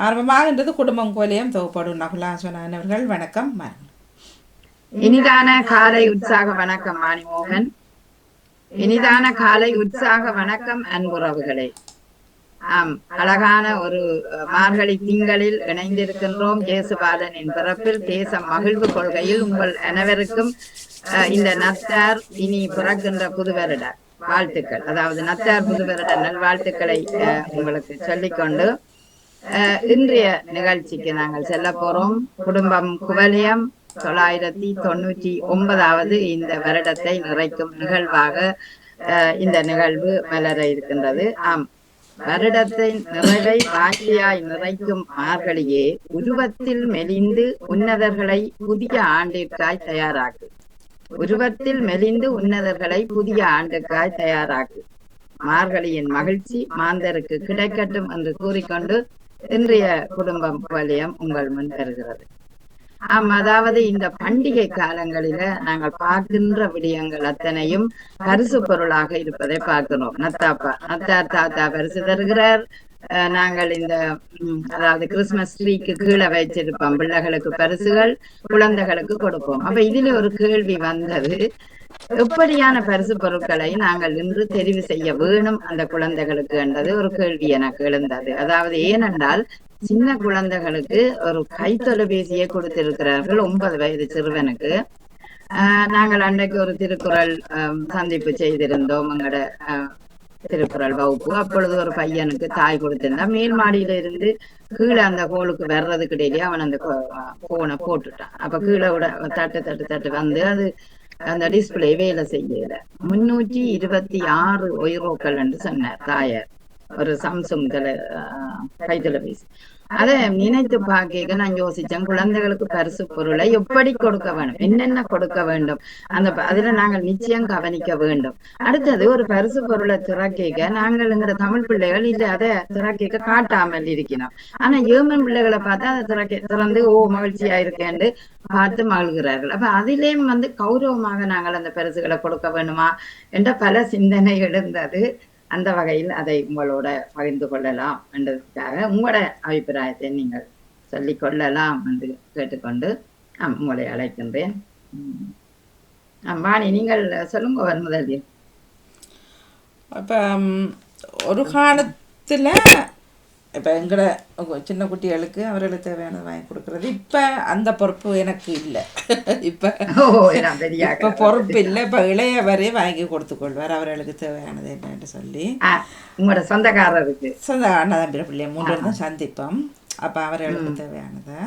ஆரம்பமாகின்றது குடும்பம் கோலியம் தொகுப்படும் நகுலா சொன்னவர்கள். வணக்கம். இனிதான காலை உற்சாக வணக்கம் மாணிமோகன். இனிதான காலை உற்சாக வணக்கம் அன்புறவுகளே. ஆம், அழகான ஒரு மார்கழி திங்களில் இணைந்திருக்கின்றோம். ஜேசுபாலனின் பிறப்பில் தேசம் மகிழ்வு கொள்கையில் உங்கள் அனைவருக்கும் இந்த நத்தார் இனி பிறக்கின்ற புது வருட வாழ்த்துக்கள், அதாவது நத்தார் புது வருட நல்வாழ்த்துக்களை உங்களுக்கு சொல்லிக்கொண்டு இன்றைய நிகழ்ச்சிக்கு நாங்கள் செல்ல போறோம். குடும்பம் குவலயம் 999வது இந்த வருடத்தை நிறைக்கும் நிகழ்வாக இந்த நிகழ்வு மலர இருக்கின்றது. ஆம், வருடத்தின் நிறைவை வாசியாய் நிறைக்கும் மார்கழியே உருவத்தில் மெலிந்து உன்னதர்களை புதிய ஆண்டிற்காய் தயாராக்கு. உருவத்தில் மெலிந்து உன்னதர்களை புதிய ஆண்டுக்காய் தயாராக்கு. மார்கழியின் மகிழ்ச்சி மாந்தருக்கு கிடைக்கட்டும் என்று கூறிக்கொண்டு இன்றைய குடும்பம் வலியம் உங்கள் முன் வருகிறது. அதாவது இந்த பண்டிகை காலங்களில நாங்கள் பார்க்கின்ற விடயங்கள் அத்தனையும் பரிசு பொருளாக இருப்பதை பார்க்கிறோம். நத்தார் தாத்தா பரிசு தருகிறார். நாங்கள் இந்த அதாவது கிறிஸ்துமஸ் ட்ரீக்கு கீழே வச்சிருப்போம் பிள்ளைகளுக்கு பரிசுகள், குழந்தைகளுக்கு கொடுப்போம். அப்ப இதுல ஒரு கேள்வி வந்தது, எப்படியான பரிசு பொருட்களை நாங்கள் இன்று தெரிவு செய்ய வேணும் அந்த குழந்தைகளுக்கு என்றது ஒரு கேள்வி எனக்கு எழுந்தது. அதாவது ஏனென்றால் சின்ன குழந்தைகளுக்கு ஒரு கைத்தொலைபேசியை கொடுத்திருக்கிறார்கள் 9 வயது சிறுவனுக்கு. நாங்கள் அன்றைக்கு ஒரு திருக்குறள் சந்திப்பு செய்திருந்தோம் எங்களோட திருக்குறள் வகுப்பு. அப்பொழுது ஒரு பையனுக்கு தாய் கொடுத்திருந்தா மேல் மாடியில இருந்து கீழே அந்த கோளுக்கு வர்றதுக்கு இடையிலே அவன் அந்த போனை போட்டுட்டான். அப்ப கீழே விட தட்டு வந்து அது அந்த டிஸ்பிளே வேலை செய்யல. 326 ஒய்ரோக்கள் என்று சொன்னார் தாயார். ஒரு சாம்சங் கைத்தொலைபேசி. அதை நினைத்து பார்க்க நான் யோசிச்சேன், குழந்தைகளுக்கு பரிசு பொருளை எப்படி கொடுக்க வேண்டும், என்னென்ன கொடுக்க வேண்டும், அதுல நாங்கள் நிச்சயம் கவனிக்க வேண்டும். அடுத்தது ஒரு பரிசு பொருளை திறக்க நாங்கள் எங்கிற தமிழ் பிள்ளைகள் இல்ல அதை திறக்க காட்டாமல் இருக்கணும். ஆனா ஏமன் பிள்ளைகளை பார்த்தா அதை திறந்து மகிழ்ச்சியா இருக்கேன்னு பார்த்து மகிழ்கிறார்கள். அப்ப அதிலேயும் கௌரவமாக நாங்கள் அந்த பரிசுகளை கொடுக்க வேணுமா என்ற பல சிந்தனை எழுந்தது. அந்த வகையில் அதை உங்களோட பகிர்ந்து கொள்ளலாம் என்றதுக்காக உங்களோட அபிப்பிராயத்தை நீங்கள் சொல்லிக் கொள்ளலாம் என்று கேட்டுக்கொண்டு உங்களை அழைக்கின்றேன். வாணி, நீங்கள் சொல்லுங்க முதலில். அப்போ ஒரு காலத்தில் இப்போ எங்களை சின்ன குட்டிகளுக்கு அவர்களுக்கு தேவையானது வாங்கி கொடுக்குறது. இப்போ அந்த பொறுப்பு எனக்கு இல்லை. இப்போ பொறுப்பு இல்லை. இப்போ இளையவரே வாங்கி கொடுத்துக்கொள்வார் அவர்களுக்கு தேவையானது என்னன்னு சொல்லி. உங்களோட சொந்தக்காரருக்கு சொந்த அண்ணா தம்பி பிள்ளைய 3 தான் சந்திப்போம். அப்போ அவர்களுக்கு தேவையானதை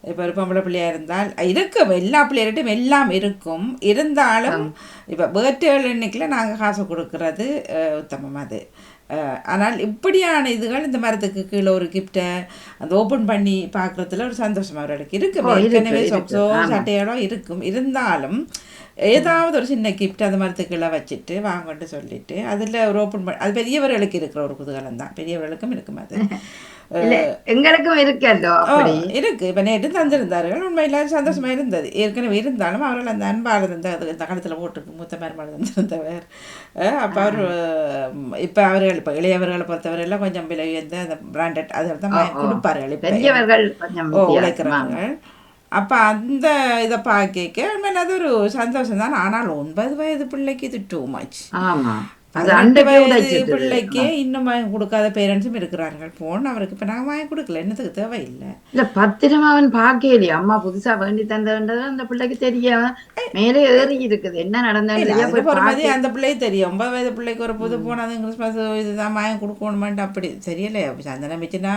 இப்போ ஒரு பொம்பளை பிள்ளையாக இருந்தால் இருக்கும், எல்லா பிள்ளைகள்ட்டும் எல்லாம் இருக்கும். இருந்தாலும் இப்போ பர்த்டே இன்னைக்குல நாங்கள் காசு கொடுக்கறது உத்தமம். அது ஆனால் இப்படியான இதுகள் இந்த மரத்துக்கு கீழே ஒரு கிஃப்டை அந்த ஓப்பன் பண்ணி பார்க்குறதுல ஒரு சந்தோஷம் அவர்களுக்கு இருக்கும். ஏற்கனவே சொக்ஸோ சட்டையோட இருக்கும். இருந்தாலும் ஏதாவது ஒரு சின்ன கிஃப்ட் அந்த மரத்துக்கு கீழே வச்சுட்டு வாங்கன்னு சொல்லிட்டு அதில் ஒரு ஓப்பன் பண்ணி, அது பெரியவர்களுக்கு இருக்கிற ஒரு குதூகலம் தான், பெரியவர்களுக்கும் இருக்கும். அது எங்களுக்கும் இருக்கு. இப்ப நேற்று தந்திருந்தார்கள், உண்மையில சந்தோஷமா இருந்தது. ஏற்கனவே இருந்தாலும் அவர்கள் அந்த அன்பாளர் இந்த காலத்துல போட்டுருக்கு மூத்த மருமகள் தந்திருந்தவர். அப்ப அவர் இப்ப அவர்கள் இப்ப இளையவர்களை பொறுத்தவரை எல்லாம் கொஞ்சம் விலை உயர்ந்த அந்த பிராண்டட் அதில் தான் கொடுப்பார்கள் இப்ப உழைக்கிறவர்கள். அப்ப அந்த இதை பார்க்க உண்மையில அது ஒரு சந்தோஷம் தான். ஆனால் 9 வயது பிள்ளைக்கு இது டூ மச். 2 வயது பிள்ளைக்கே இன்னும் வாங்கி கொடுக்காத பேரண்ட்ஸும் இருக்கிறார்கள். போன் அவருக்கு இப்ப நாங்க வாங்கி கொடுக்கல, என்னத்துக்கு தேவையில்லை. இல்ல பத்திரமா அவன் பார்க்கலையே, அம்மா புதுசா வேண்டி தந்தது அந்த பிள்ளைக்கு தெரியாம மேலே ஏறி இருக்குது, என்ன நடந்தது அந்த பிள்ளைக்கு தெரியும். 9 வயது பிள்ளைக்கு ஒரு புது போன் அது கிறிஸ்மஸ் இதுதான் வாங்கி கொடுக்கணுமான்ட்டு அப்படி தெரியல. சந்தனம் வச்சுன்னா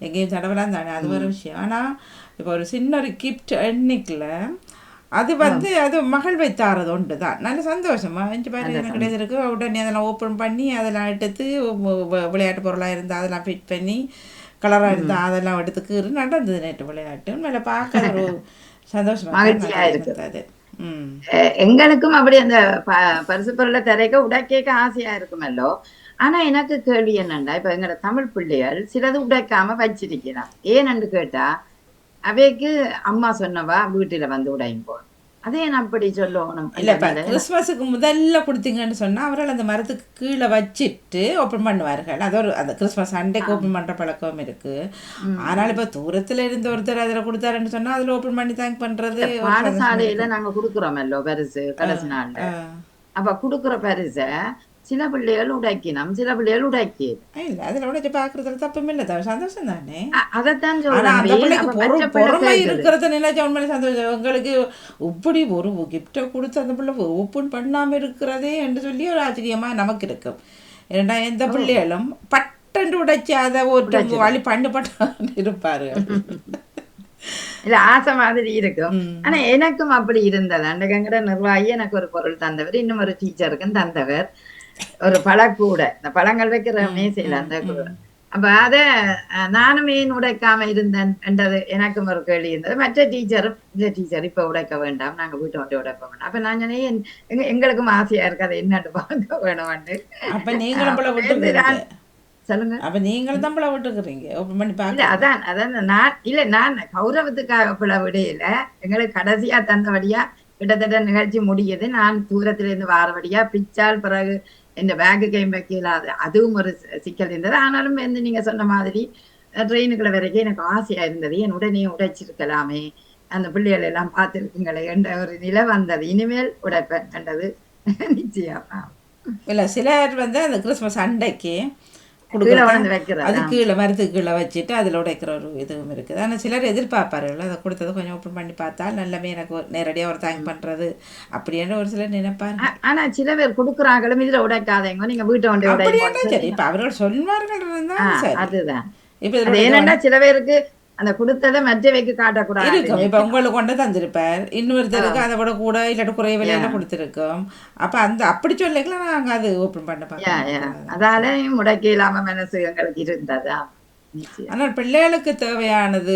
எங்கேயும் தடவலாம் தானே, அது ஒரு விஷயம். ஆனா இப்போ ஒரு சின்ன ஒரு கிஃப்ட் எண்ணிக்கல அது அது மகள் வைத்தாரது ஒன்று தான் நல்ல சந்தோஷமா அஞ்சு பேர் எனக்கு கிடைச்சிருக்கு. உடனே அதெல்லாம் ஓப்பன் பண்ணி அதெல்லாம் எடுத்து விளையாட்டு பொருளாக இருந்தால் அதெல்லாம் ஃபிட் பண்ணி கலராக இருந்தால் அதெல்லாம் எடுத்துக்கு நடந்தது நேற்று விளையாட்டு. மேலே பார்க்க ஒரு சந்தோஷமா இருந்தது. எங்களுக்கும் அப்படி அந்த பரிசு பொருளை திரைக்க உடைக்க ஆசையா இருக்குமல்லோ. ஆனா எனக்கு கேள்வி என்னண்டா, இப்ப எங்களோட தமிழ் பிள்ளைகள் சிலது உடைக்காம வச்சிருக்கிறான். ஏன்னு கேட்டா அவைக்கு அம்மா சொன்னவா வீட்டுல வந்து உடையும் போல், அதே நான் அப்படி சொல்லணும் இல்லை இப்போ கிறிஸ்மஸுக்கு முதல்ல கொடுத்தீங்கன்னு சொன்னால் அவர்கள் அந்த மரத்துக்கு கீழே வச்சுட்டு ஓப்பன் பண்ணுவார்கள் அது ஒரு அந்த கிறிஸ்மஸ் அண்டைக்கு ஓப்பன் பண்ணுற பழக்கம் இருக்குது. ஆனால் இப்போ தூரத்தில் இருந்த ஒருத்தர் அதில் கொடுத்தாருன்னு சொன்னால் அதில் ஓப்பன் பண்ணி தேங்க் பண்ணுறது பாடசாலையில நாங்க குடுக்குறோமல்லோ பரிசு கடைசி நாள்ல. அப்ப குடுக்குற பரிசை சில பிள்ளைகள் உடைக்கணும், சில பிள்ளைகள் உடைக்கி இல்லை அதில் உடைச்சு பார்க்குறதுல தப்பும் இல்லை தான், சந்தோஷம் தானே. அதைத்தான் ஆனால் அந்த பிள்ளைக்கு சொல்றேன். பொறுமை இருக்கிறத நினைச்சா உண்மையில சந்தோஷம். உங்களுக்கு இப்படி ஒரு கிஃப்டை கொடுத்து அந்த பிள்ளை ஓப்பன் பண்ணாமல் இருக்கிறதே என்று சொல்லி ஒரு ஆச்சரியமாக நமக்கு இருக்கும். ஏன்னா எந்த பிள்ளைகளும் பட்டன்று உடைச்சி அதை ஒரு வழி பண்ணப்பட்டு இருப்பாரு. இல்ல ஆசை மாதிரி இருக்கும். ஆனா எனக்கும் அப்படி இருந்தது. அண்டகங்கிற நிர்வாகி எனக்கு ஒரு பொருள் தந்தவர், இன்னும் ஒரு டீச்சருக்கும் தந்தவர் ஒரு பழக்கூட, இந்த பழங்கள் வைக்கிற மேசையில அந்த கூட. அப்ப அத நானும் ஏன் உடைக்காம இருந்தேன் என்றது எனக்கும் ஒரு கேள்வி இருந்தது. மற்ற டீச்சரும் இந்த டீச்சர் இப்ப உடைக்க வேண்டாம், நாங்க வீட்டை வந்து உடைக்க வேண்டாம். அப்ப நான் சொன்னேன் எங்களுக்கும் ஆசையா இருக்கு அதை என்னட்டு பார்க்க வேணும்னு. அப்ப நீங்களும் சொல்லுங்க. அப்ப நீங்களும் தான் பிள்ளை விட்டுக்கிறீங்க ஓப்பன் பண்ணி இல்ல அதான் நான் கௌரவத்துக்காக பிள்ளை விடையில எங்களுக்கு கடைசியா தந்தபடியா கிட்டத்தட்ட நிகழ்ச்சி முடியுது. நான் தூரத்துல இருந்து வாரபடியா பிச்சால் பிறகு இந்த பேக்கு கைம் வைக்கல, அதுவும் ஒரு சிக்கல் இருந்தது. ஆனாலும் வந்து நீங்க சொன்ன மாதிரி ட்ரெயினுக்குள்ள வரைக்கும் எனக்கு ஆசையா இருந்தது, என் உடனே உடைச்சிருக்கலாமே, அந்த பிள்ளைகள் எல்லாம் பார்த்துருக்குங்களே என்ற ஒரு நிலை வந்தது. இனிமேல் உடைப்பேன் என்றது நிச்சயம். இல்ல சிலர் வந்து அந்த கிறிஸ்மஸ் அண்டைக்கு அது கீழே மரத்துக்கு கீழே வச்சுட்டு அதில் உடைக்கிற ஒரு இதுவும் இருக்குது. ஆனால் சிலர் எதிர்பார்ப்பார்கள் அதை கொடுத்தது கொஞ்சம் ஓப்பன் பண்ணி பார்த்தா நல்லமே எனக்கு நேரடியாக ஒரு தேங்க் பண்ணுறது அப்படின்னு ஒரு சிலர் நினைப்பாங்க. ஆனால் சில பேர் கொடுக்குறாங்களும் இதில் உடைக்காதீங்க, நீங்கள் வீட்டை கொண்டு அப்படின்னா சரி. இப்போ அவர்கள் சொல்வார்கள் இருந்தால் அதுதான். இப்போ ஏனென்னா சில பேருக்கு அந்த கொடுத்ததை மற்றவைக்கு காட்டக்கூடாது இருக்கும். இப்போ உங்களுக்கு கொண்டு தந்திருப்பார், இன்னொருத்தருக்கு அதை விட கூட இல்லாட்டி குறைய விலையில கொடுத்துருக்கோம். அப்போ அந்த அப்படி சொல்லிக்கலாம் நாங்கள் அது ஓப்பன் பண்ண பார்க்கலாம். அதால முடக்கி இல்லாம மனசு எங்களுக்கு இருந்ததா. ஆனால் பிள்ளைகளுக்கு தேவையானது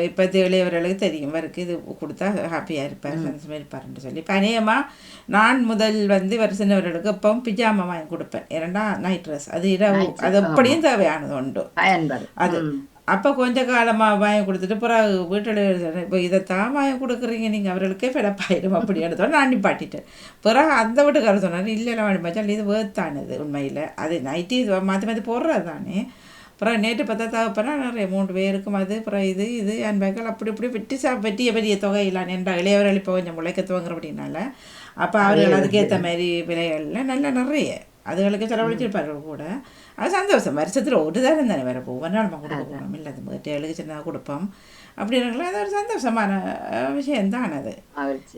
இப்போ இளையவர்களுக்கு தெரியும் இவருக்கு இது கொடுத்தா ஹாப்பியாக இருப்பார், சந்தோஷமாக இருப்பார்ன்னு சொல்லி. இப்போ அநேகமாக நான் முதல் வந்து இவர் சின்னவர்களுக்கு எப்பவும் பிஜாமா வாங்கி கொடுப்பேன். ஏன்னா நைட் ட்ரெஸ் அது இரவு அது எப்படியும் தேவையானது உண்டு அது. அப்போ கொஞ்ச காலமாக வாங்கி கொடுத்துட்டு பிறகு வீட்டில் இப்போ இதைத்தான் வாங்கி கொடுக்குறீங்க நீங்கள், அவர்களுக்கே பிறப்பாயிடும் அப்படி எடுத்தோம் நான் நிப்பாட்டிட்டேன். பிறகு அந்த வீட்டுக்காரர் சொன்னார் இல்லை வாங்கி மச்சால் இது வேர்த்தானது உண்மையில், அது நைட்டி மாற்றி மாற்றி போடுறது தானே. அப்புறம் நேற்று பார்த்தா தகப்பனா நிறைய 3 பேருக்கும் அது அப்புறம் இது என் பேக்கில் அப்படி இப்படி வெட்டிய பெரிய தொகையிலான என்ற இளையவர்கள் இப்போ கொஞ்சம் முளைக்க துவங்குற அப்படின்னால அப்போ அவர்கள் அதுக்கேற்ற மாதிரி விலைகளில் நல்லா நிறைய அதுகளுக்கு செலவழிச்சிருப்பார்கள் கூட. அது சந்தோஷம். வருஷத்தில் ஒரு தரம் தானே வேறு ஒவ்வொரு நாள் நம்ம கொடுக்க போகணும், இல்லை அது ஏழுக்கு சின்னதாக கொடுப்போம் அப்படின்னாங்களா. அது ஒரு சந்தோஷமான விஷயம்தான். அது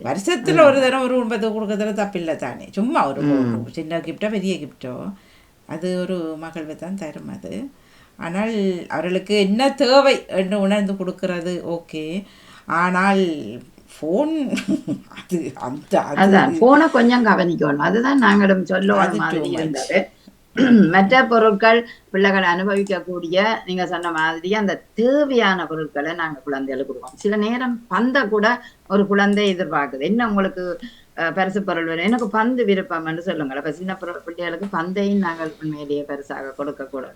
வருஷத்தில் ஒரு தரம் ஒரு குடும்பத்துக்கு கொடுக்கறதுல தப்பில்லை தானே. சும்மா ஒரு சின்ன கிஃப்டோ பெரிய கிஃப்டோ அது ஒரு மகிழ்வு தான் தரும் அது. ஆனால் அவர்களுக்கு என்ன தேவை என்று உணர்ந்து கொடுக்கறது ஓகே. ஆனால் ஃபோன் அது அந்த ஃபோனை கொஞ்சம் கவனிக்கணும், அதுதான் நாங்களும் சொல்லுவோம் மாதிரி இருந்தது. மற்ற பொருட்கள் பிள்ளைகள் அனுபவிக்கக்கூடிய நீங்க சொன்ன மாதிரி அந்த தேவையான பொருட்களை நாங்க குழந்தைகளுக்கு கொடுப்போம். சில நேரம் பந்தை கூட ஒரு குழந்தை எதிர்பார்க்குது, என்ன உங்களுக்கு பரிசு பொருள் வேணும், எனக்கு பந்து விருப்பம் என்று சொல்லுங்கள். அப்ப சின்ன பிள்ளைகளுக்கு பந்தையும் நாங்கள் உண்மையிலேயே பரிசாக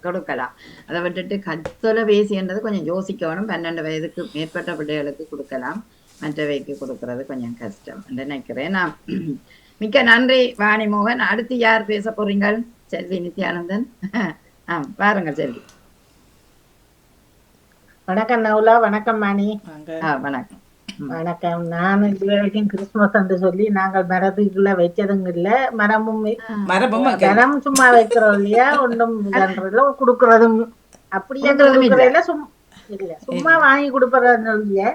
கொடுக்கலாம். அதை விட்டுட்டு தொலைபேசின்றது கொஞ்சம் யோசிக்கணும். 12 வயதுக்கு மேற்பட்ட பிள்ளைகளுக்கு கொடுக்கலாம், மற்றவைக்கு கொடுக்கறது கொஞ்சம் கஷ்டம் என்று நினைக்கிறேன் நான். மிக்க நன்றி வாணி மோகன். அடுத்து யார் பேச போறீங்க? செல்வி நித்யானந்தன். பாருங்கள் செல்வி. வணக்கம் நவுலா. வணக்கம் மாணி. வணக்கம். வணக்கம். நான் இது வரைக்கும் கிறிஸ்துமஸ் என்று சொல்லி நாங்கள் மரத்துக்குள்ள வச்சதும் இல்ல, மரம் சும்மா வைக்கிறோம் இல்லையா, ஒன்றும் கொடுக்கறதும் அப்படியே இல்ல, சும்மா வாங்கி கொடுப்பறது இல்லையா.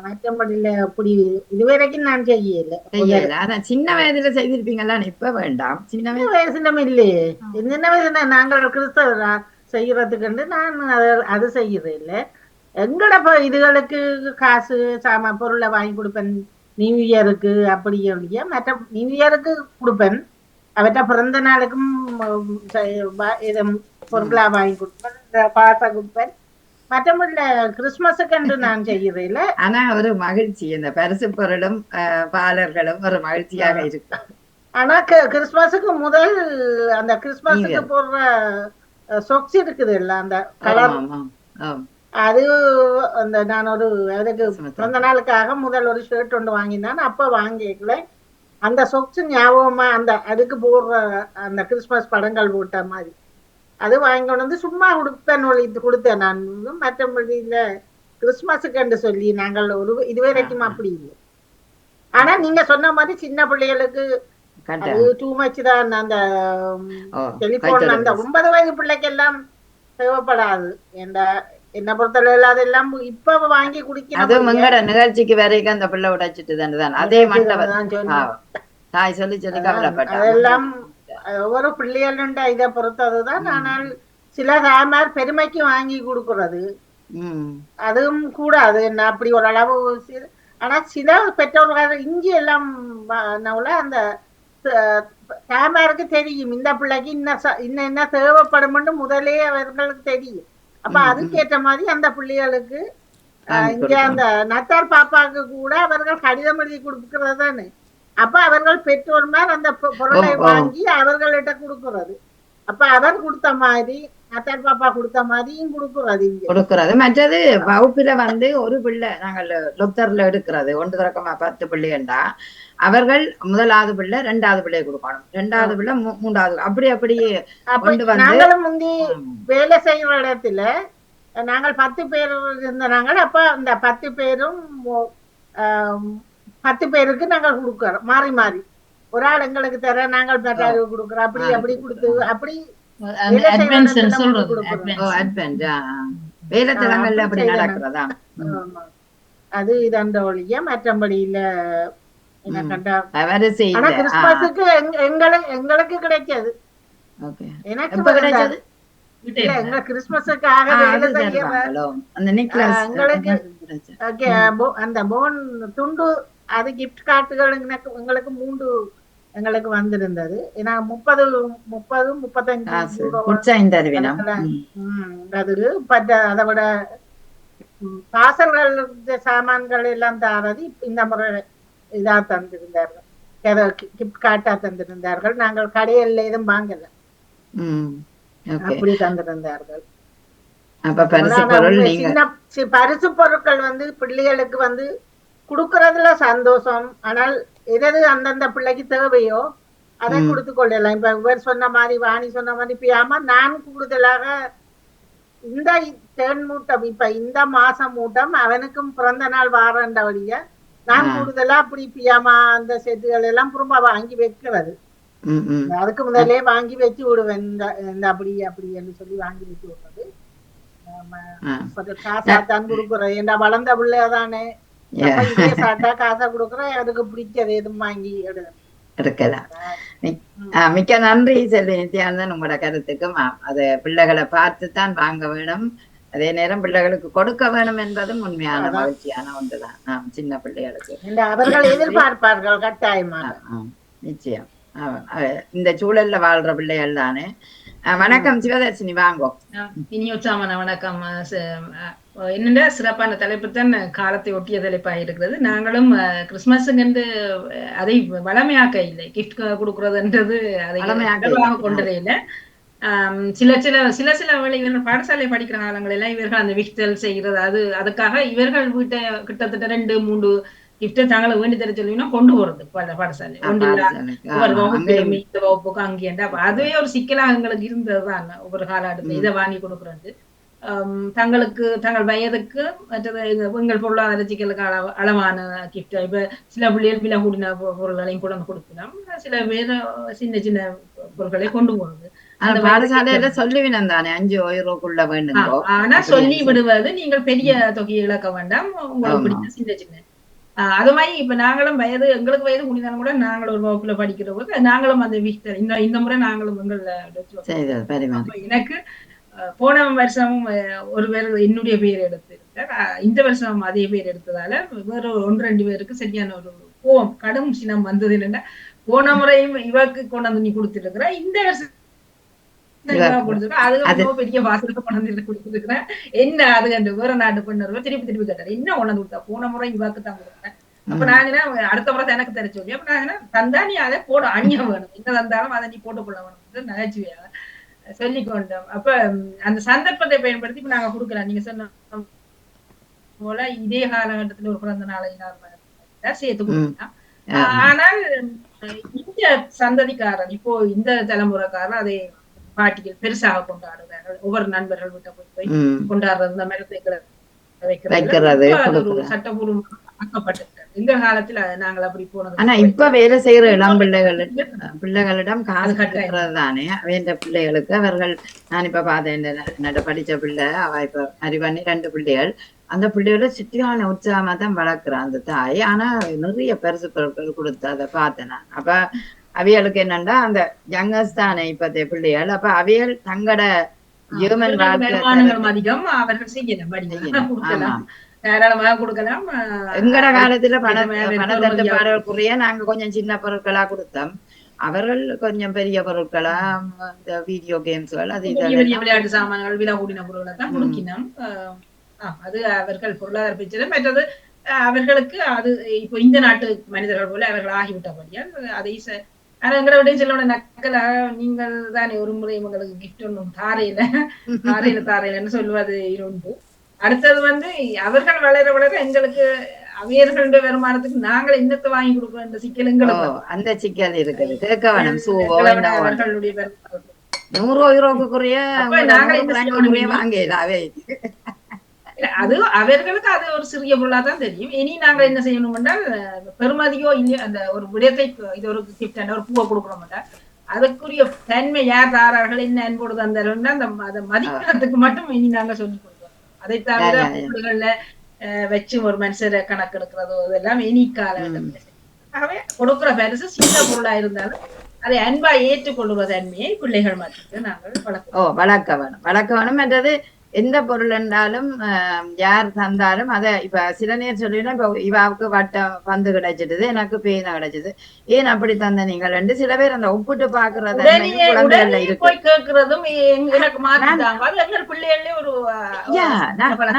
மற்றபடியில அப்படி இதுவரைக்கும் நான் செய்யல. சின்ன வயதுல செய்திருப்பீங்களா? இப்ப வேண்டாம், சின்ன வயசுல இல்லையே. சின்ன வயசுல நாங்கள் கிறிஸ்தவ செய்யறதுக்கு நான் அது செய்யறது இல்லை. எங்கட இதுகளுக்கு காசு பொருளை வாங்கி கொடுப்பேன். நியூ இயருக்கு அப்படி இல்லையா, மற்ற நியூ இயருக்கு கொடுப்பேன். அவற்ற பிறந்த நாளுக்கும் பொருளா வாங்கி கொடுப்பேன், பாச கொடுப்பேன். மற்றபடியில கிறிஸ்துமஸுக்கு என்று நான் செய்யறதில்ல. ஆனா ஒரு மகிழ்ச்சி, இந்த பரிசு பொருளும் பாலர்களும் ஒரு மகிழ்ச்சியாக இருக்கு. ஆனா கிறிஸ்துமஸுக்கு முதல் அந்த கிறிஸ்துமஸுக்கு போடுற சொக்ஸ் இருக்குது இல்ல, அந்த கலர் அது அந்த நான் ஒரு அதுக்கு பிறந்த நாளுக்காக முதல் ஒரு ஷர்ட் ஒன்று வாங்கினேன். அப்ப வாங்கிக்கல அந்த சொக்ஸ் ஞாபகமா அந்த அதுக்கு போடுற அந்த கிறிஸ்துமஸ் படங்கள் போட்ட மாதிரி அது வாங்கி கொண்டு வந்து சும்மா கொடுப்பேன் கொடுத்தேன் நான். மற்றபடி இல்ல கிறிஸ்துமஸுக்கு சொல்லி நாங்கள் ஒரு இதுவரைக்கும் அப்படி இல்லை. ஆனா நீங்க சொன்ன மாதிரி சின்ன பிள்ளைகளுக்கு அது டூ மச் தான். அந்த டெலிபோன் அந்த 9 வயது பிள்ளைக்கு எல்லாம் தேவைப்படாது. என்ன பொறுத்தளவு அதெல்லாம் இப்ப வாங்கி குடிக்கிற நிகழ்ச்சிக்கு வரைக்கும் அந்த பிள்ளை உடைச்சிட்டு தானே அதே தாய் சொல்லி சொல்லி கவலைப்பட்ட அதெல்லாம் ஒவ்வொரு பிள்ளைகளுண்ட இதை பொறுத்ததுதான். ஆனால் சில தாய்மார் பெருமைக்கு வாங்கி கொடுக்கறது அதுவும் கூடாது. என்ன அப்படி ஒரு அளவு. ஆனா சில பெற்றோர்கள் இஞ்சி எல்லாம் அந்த தாய்மாருக்கு தெரியும் இந்த பிள்ளைக்கு இன்னும் என்ன தேவைப்படும் முதலே அவர்களுக்கு தெரியும். அப்ப அதுக்கேற்ற மாதிரி அந்த பிள்ளைகளுக்கு இங்க அந்த நத்தார் பாப்பாவுக்கு கூட அவர்கள் கடிதம் எழுதி கொடுக்கிறது தானே. அப்ப அவர்கள் பெற்றோர்மார் அந்த பொருளை வாங்கி அவர்கள்ட்ட கொடுக்கறது. அப்ப அவர் கொடுத்த மாதிரி நத்தார் பாப்பா கொடுத்த மாதிரியும் கொடுக்கறது. மற்றது வகுப்புல ஒரு பிள்ளை நாங்கள் லொத்தர்ல எடுக்கிறது 1 பிள்ளைண்டா அவர்கள் 1வது பிள்ளை 2வது பிள்ளையை கொடுக்கணும், 2வது பிள்ளை 3வது அப்படியே கொண்டு வந்து. நாங்களும் முந்தி வேலை செய்யற இடத்துல நாங்கள் 10 பேர் இருந்தாங்க. அப்ப அந்த 10 பேரும் 10 பேருக்கு நாங்கள் கொடுக்கறோம் மாறி மாறி. ஒரு ஆள் எங்களுக்கு தர நாங்கள் பெற்றாரு கொடுக்குறோம். அப்படி கொடுத்து அப்படி அது இதண்ட ஒழிய மற்றபடி இல்ல. கிறிஸ்துமஸுக்கு எங்களுக்கு கிடைச்சது. எனக்கு கிடைச்சது எங்க கிறிஸ்துமஸுக்காக அந்த போன் துண்டு அது கிஃப்ட் கார்டுகள் எங்களுக்கு 3 எங்களுக்கு வந்திருந்தது. ஏன்னா 30-35 அதை விட பாசல்கள் சாமான்கள் எல்லாம் தாரது இந்த முறை இதா தந்திருந்தார்கள், கிஃப்ட் கார்டா தந்திருந்தார்கள். நாங்கள் கடையில் எதுவும் வாங்கல, அப்படி தந்திருந்தார்கள். பரிசு பொருட்கள் பிள்ளைகளுக்கு குடுக்கறதுல சந்தோஷம். ஆனால் எது அந்தந்த பிள்ளைக்கு தேவையோ அதை கொடுத்து கொள்ளலாம். இப்ப இவர் சொன்ன மாதிரி வாணி சொன்ன மாதிரி பியாமா நான் கூடுதலாக இந்த தேன் மூட்டம் இப்ப இந்த மாசம் மூட்டம் அவனுக்கும் பிறந்த நாள் வாரண்ட வழிய நான் கூடுதலா அப்படி பியாமா அந்த செட்டுகள் எல்லாம் திரும்ப வாங்கி வைக்கிறது. அதுக்கு முதலே வாங்கி வச்சு விடுவேன். இந்த அப்படி என்று சொல்லி வாங்கி வச்சு விடுறது. காசாத்தான் கொடுக்குறேன். ஏன்னா வளர்ந்த பிள்ளைதானே சாட்டா காசா கொடுக்குறேன். அதுக்கு பிடிச்சது எதுவும் வாங்கி எடுக்கலாம். மிக்க நன்றி செல்வி நித்யானந்தன் உங்களோட கருத்துக்கும். அது பிள்ளைகளை பார்த்துத்தான் வாங்க வேணும், அதே நேரம் பிள்ளைகளுக்கு கொடுக்க வேணும் என்பதும் உண்மையான மகிழ்ச்சியான ஒன்றுதான். சின்ன பிள்ளைகளுக்கு அவர்கள் எதிர்பார்ப்பார்கள் கட்டாயமாக. நிச்சயம் இந்த சூழல்ல வாழ்ற பிள்ளைகள் தானே. வணக்கம் சிவதர்ஷினி, வாங்கோ. இனி உற்சாகமான வணக்கம். என்னென்ன சிறப்பான தலைப்பு தான் காலத்தை ஒட்டிய தலைப்பாக இருக்கிறது. நாங்களும் கிறிஸ்துமஸுக்கு அதை வளமையாக்க இல்லை, கிஃப்ட் கொடுக்கறதுன்றது அதை வளமையாக கொண்டதே இல்லை. சில இவர்கள் பாடசாலை படிக்கிற காலங்களெல்லாம் இவர்கள் அந்த விக்தல் செய்கிறது, அதுக்காக இவர்கள் வீட்டை கிட்டத்தட்ட 2-3 கிஃப்ட் தாங்களை வேண்டி தர சொல்லினா கொண்டு போறது பாடசாலை வகுப்புக்கு அங்கேண்டா. அதுவே ஒரு சிக்கலாக எங்களுக்கு இருந்ததுதான். ஒவ்வொரு காலகட்டத்தில் இதை வாங்கி கொடுக்கறது தங்கள் வயதுக்கு மற்றது எங்கள் பொருளாதார சிக்கலுக்கு அளவான கிஃப்ட். இப்ப சில பிள்ளைகள் விலை கூடின பொருள்களையும் கூட கொடுக்கலாம், சில பேர் சின்ன சின்ன பொருட்களை கொண்டு போறது. அந்த பாடசாலையில சொல்லுவினம் தானே 5 €க்குள்ள வேண்டும். ஆனா சொல்லி விடுவது நீங்கள் பெரிய தொகையை இழக்க வேண்டாம், உங்களுக்கு பிடிச்ச சின்ன சின்ன அது மாதிரி. இப்ப நாங்களும் எங்களுக்கு வயது முடிந்தாலும் கூட நாங்களும் ஒரு வகுப்புல படிக்கிற போது நாங்களும் அந்த விக்டர் இந்த முறை நாங்களும் எனக்கு போன வருஷமும் ஒரு பேர் என்னுடைய பேர் எடுத்திருக்கார், இந்த வருஷம் அதே பேர் எடுத்ததால வேற 1-2 பேருக்கு சரியான ஒரு கோவம் கடும் சினம் வந்தது. இல்லைன்னா போன முறையும் இவருக்கு கொண்டு வந்து நீ கொடுத்துருக்குற, இந்த வருஷம் கொடுத்துருக்க பெரிய வாசலுக்கு கொண்டு வந்து கொடுத்துருக்குறேன். என்ன அது கண்டு வேற நாட்டு பண்ண திருப்பி கேட்டாரு, என்ன கொண்டு கொடுத்தா போன முறை இவாக்கு தான் கொடுத்தேன். அப்ப நாங்க அடுத்த முறை எனக்கு தர சொல்லி அப்ப நாங்க தந்தா நீ அதை போட அணிய வேணும், என்ன தந்தாலும் அதை நீ போட்டுக்கொள்ள வேணும் நகைச்சுவையாக. சொல்லிக்கொண்டோம். அப்ப அந்த சந்தர்ப்பத்தை பயன்படுத்தி இப்ப நாங்க கொடுக்கலாம். நீங்க சொன்ன போல இதே காலகட்டத்துல ஒரு பிறந்த நாளை சேர்த்து கொடுக்கலாம். ஆனால் இந்த சந்ததிக்காரர் இப்போ இந்த தலைமுறைக்காரர் அதை பாட்டிகள் பெருசாக கொண்டாடுறார்கள். ஒவ்வொரு நண்பர்கள் விட்ட போய் கொண்டாடுறது, இந்த மரத்தை வைக்கிறது சட்டபூர்வம் ஆக்கப்பட்டிருக்கிறது. இந்த காலத்துல நாங்கள் அப்படி போனது. ஆனா இப்ப வேலை செய்யற இளம் பிள்ளைகளிடம் காசு கட்டுறது தானே வேண்ட பிள்ளைகளுக்கு. அவர்கள் நான் இப்ப பார்த்தேன் படிச்ச பிள்ளை, அவ இப்ப அறிவண்ணி 2 பிள்ளைகள். அந்த பிள்ளையோட சிட்டியான உற்சாகமா தான் வளர்க்குறான் அந்த தாய். ஆனா நிறைய பரிசு பொருட்கள் கொடுத்து அதை பார்த்தேன் நான். அப்ப அவியலுக்கு என்னன்னா அந்த யங்கர்ஸ் தானே இப்பத்தைய பிள்ளைகள். அப்ப அவியல் தங்கட ஜெர்மன் வருமானங்கள் அதிகம் அவர்கள் செய்யலாம், தாராளமாக கொடுக்கலாம். எங்கட காலத்துல பணத்தட்டுப்பாடுக்குரிய நாங்க கொஞ்சம் சின்ன பொருட்களா கொடுத்தோம். அவர்கள் கொஞ்சம் பெரிய பொருட்களா இந்த வீடியோ கேம்ஸ்கள், அது விளையாட்டு சாமான்கள், விழா கூடின பொருட்களை தான் கொடுக்கினோம். அது அவர்கள் பொருளாதார பிரச்சனை. மற்றது அவர்களுக்கு அது இப்போ இந்த நாட்டு மனிதர்கள் போல அவர்கள் ஆகிவிட்டபடியால் அதை எங்களை விட சில நக்கலா நீங்கள் தானே ஒரு முறை உங்களுக்கு கிஃப்ட் ஒன்றும் தாரையிலன்னு சொல்லுவது உண்டு. அடுத்தது அவர்கள் வளர வளர எங்களுக்கு அவையர்களுடைய வருமானத்துக்கு நாங்கள் என்னத்தை வாங்கி கொடுக்கணும் என்ற சிக்கல் எங்களுக்கு அந்த சிக்கல் இருக்குது. கேட்க வேணும். அவர்களுடைய 100 யூரோக்குரிய வாங்கலாவே. அது அவர்களுக்கு அது ஒரு சிறிய பொருளா தான் தெரியும். இனி நாங்க என்ன செய்யணும் என்றால் பெருமதியோ இல்லையோ அந்த ஒரு விடயத்தை இது ஒரு கிஃப்ட் ஒரு பூவை கொடுக்கணும். அதுக்குரிய தன்மை யார் தாரார்கள், என்ன அன்போடு தந்தார்கள் அந்த மதிக்கிறதுக்கு மட்டும் இனி நாங்க சொல்லி கொடுக்கணும். அதை தவிர பொருள்கள்ல வச்சு ஒரு மனுஷரை கணக்கு எடுக்கிறதோ இதெல்லாம் இனி காலம். ஆகவே கொடுக்குற பரிசு சின்ன பொருளா இருந்தாலும் அதை அன்பா ஏற்றுக்கொள்ளுற தன்மையை பிள்ளைகள் மட்டும் நாங்கள் வளர்க்க வேணும். என்றது எந்த பொருள் என்றாலும் யார் தந்தாலும் அதை இப்ப சில நேரம் சொல்லினா இப்ப இவாவுக்கு பந்து கிடைச்சிடுது, எனக்கு பேனா கிடைச்சது, ஏன் அப்படி தந்த நீங்கள் என்று சில பேர் அந்த ஒப்பிட்டு பாக்குறது போய் கேட்கறதும் எனக்கு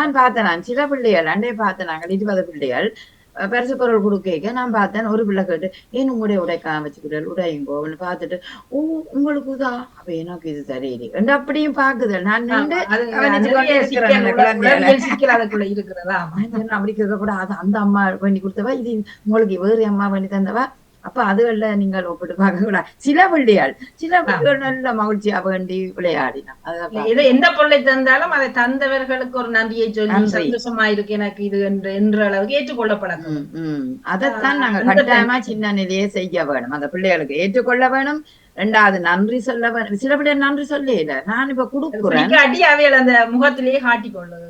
நான் பார்த்தேன். நான் சில பிள்ளைகள் அண்டே பார்த்தேன். நாங்கள் 20 பிள்ளைகள் பரிசு பொருள் கொடுக்க நான் பார்த்தேன். ஒரு பிள்ளை கேட்டு ஏன் உங்களுடைய உடைக்காம வச்சுக்கிட்டல் உடையுங்கோன்னு பார்த்துட்டு உங்களுக்குதான் அப்ப எனக்கு இது தெரியல என்று அப்படியும் பாக்குதல். நான் அப்படி கேட்க கூட அது அந்த அம்மா பண்ணி கொடுத்தவா, இது உங்களுக்கு வேறு அம்மா பண்ணி தந்தவா. அப்ப அதுகள்ல நீங்கள் ஒப்பிட்டு பார்க்க கூடாது. சில பிள்ளைகள் நல்ல மகிழ்ச்சியா வேண்டி விளையாடினோம். எந்த பொருளை தந்தாலும் அதை தந்தவர்களுக்கு ஒரு நன்றியை சொல்லி சந்தோஷமா இருக்கு எனக்கு இது என்ற அளவுக்கு ஏற்றுக்கொள்ளப்படணும். அதைத்தான் நாங்க கட்டாயமா சின்ன நிலையே செய்ய வேணும். அந்த பிள்ளைகளுக்கு ஏற்றுக்கொள்ள வேணும். 2வது நன்றி சொல்ல வேணும். சில பிள்ளை நன்றி சொல்லல. நான் இப்ப கொடுக்குறேன் அந்த முகத்திலேயே காட்டிக்கொள்ளுது.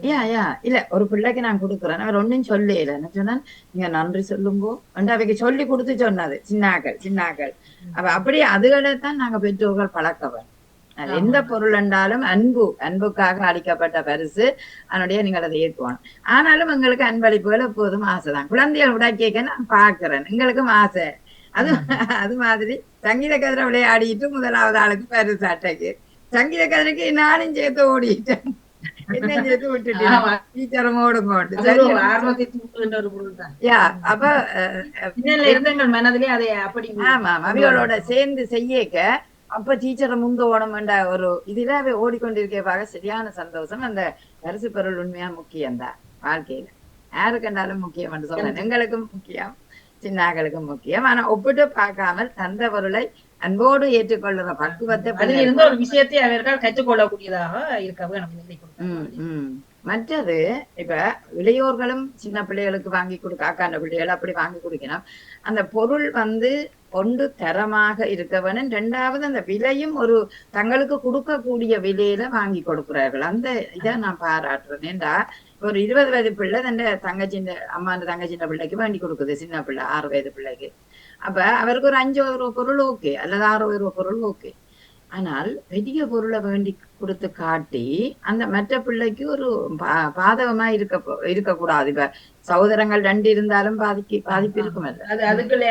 இல்ல ஒரு பிள்ளைக்கு நான் கொடுக்குறேன், அவர் ஒன்னும் சொல்லல. என்ன சொன்னா நீங்க நன்றி சொல்லுங்கோ அவைக்கு சொல்லி கொடுத்து சொன்னது சின்னாக்கள். அப்ப அப்படி அதுகளைத்தான் நாங்க பெற்றோர்கள் பழக்க வேணும். எந்த பொருள் என்றாலும் அன்புக்காக அளிக்கப்பட்ட பரிசு அதனுடைய நீங்கள் அதை ஏற்றுவாங்க. ஆனாலும் எங்களுக்கு அன்பளிப்புகள் எப்போதும் ஆசைதான். குழந்தைகள் உடை கேட்க நான் பாக்குறேன், எங்களுக்கும் ஆசை. அது மாதிரி சங்கீத கதிரை விளையாடிட்டு 1வது ஆளுக்கு பரிசு அட்டைக்கு, சங்கீத கதிரைக்கு நானும் சேர்த்து ஓடிட்டேன், என்ன சேர்த்து விட்டுட்டேன் டீச்சரும் ஓடுங்கோண்டு. அப்ப மனதிலே அதை அப்படி அவிகளோட சேர்ந்து செய்யக்க அப்ப டீச்சரை முந்த ஓடம் என்ற ஒரு இதுல ஓடிக்கொண்டிருக்க சரியான சந்தோஷம். அந்த பரிசு பொருள் உண்மையா முக்கியம்தான் வாழ்க்கையில. யாரு கண்டாலும் முக்கியம் என்று சொல்றேன். எங்களுக்கும் முக்கியம், சின்னாக்களுக்கும் முக்கியம். ஆனா ஒப்பிட்டு பார்க்காமல் தந்த பொருளை அன்போடு ஏற்றுக்கொள்ளுற பக்குவத்தை ஒரு விஷயத்தை அவர்கள் கற்றுக்கொள்ளக்கூடியதாக இருக்க. மற்றது இப்ப இளையோர்களும் சின்ன பிள்ளைகளுக்கு வாங்கி அக்காண்ட பிள்ளைகள் அப்படி வாங்கி கொடுக்கணும். அந்த பொருள் ஒன்று தரமாக இருக்க வேணும். 2வது அந்த விலையும் ஒரு தங்களுக்கு கொடுக்கக்கூடிய விலையில வாங்கி கொடுக்கிறார்கள். அந்த இதை நான் பாராட்டுறேன். ஏண்டா ஒரு 20 வயது பிள்ளை தன் அம்மாண்ட தங்கச்சின்ன பிள்ளைக்கு வேண்டி கொடுக்குது, சின்ன பிள்ளை 6 வயது பிள்ளைக்கு. அப்ப அவருக்கு ஒரு 5 ரூபா பொருள் ஓகே, அல்லது 6 ரூபா பொருள் ஓகே. ஆனால் பெரிய பொருளை வேண்டி கொடுத்து காட்டி அந்த மற்ற பிள்ளைக்கு ஒரு பாதகமா இருக்கக்கூடாது. இப்ப சகோதரங்கள் 2 இருந்தாலும் பாதிப்பு இருக்கும். அதுக்குள்ள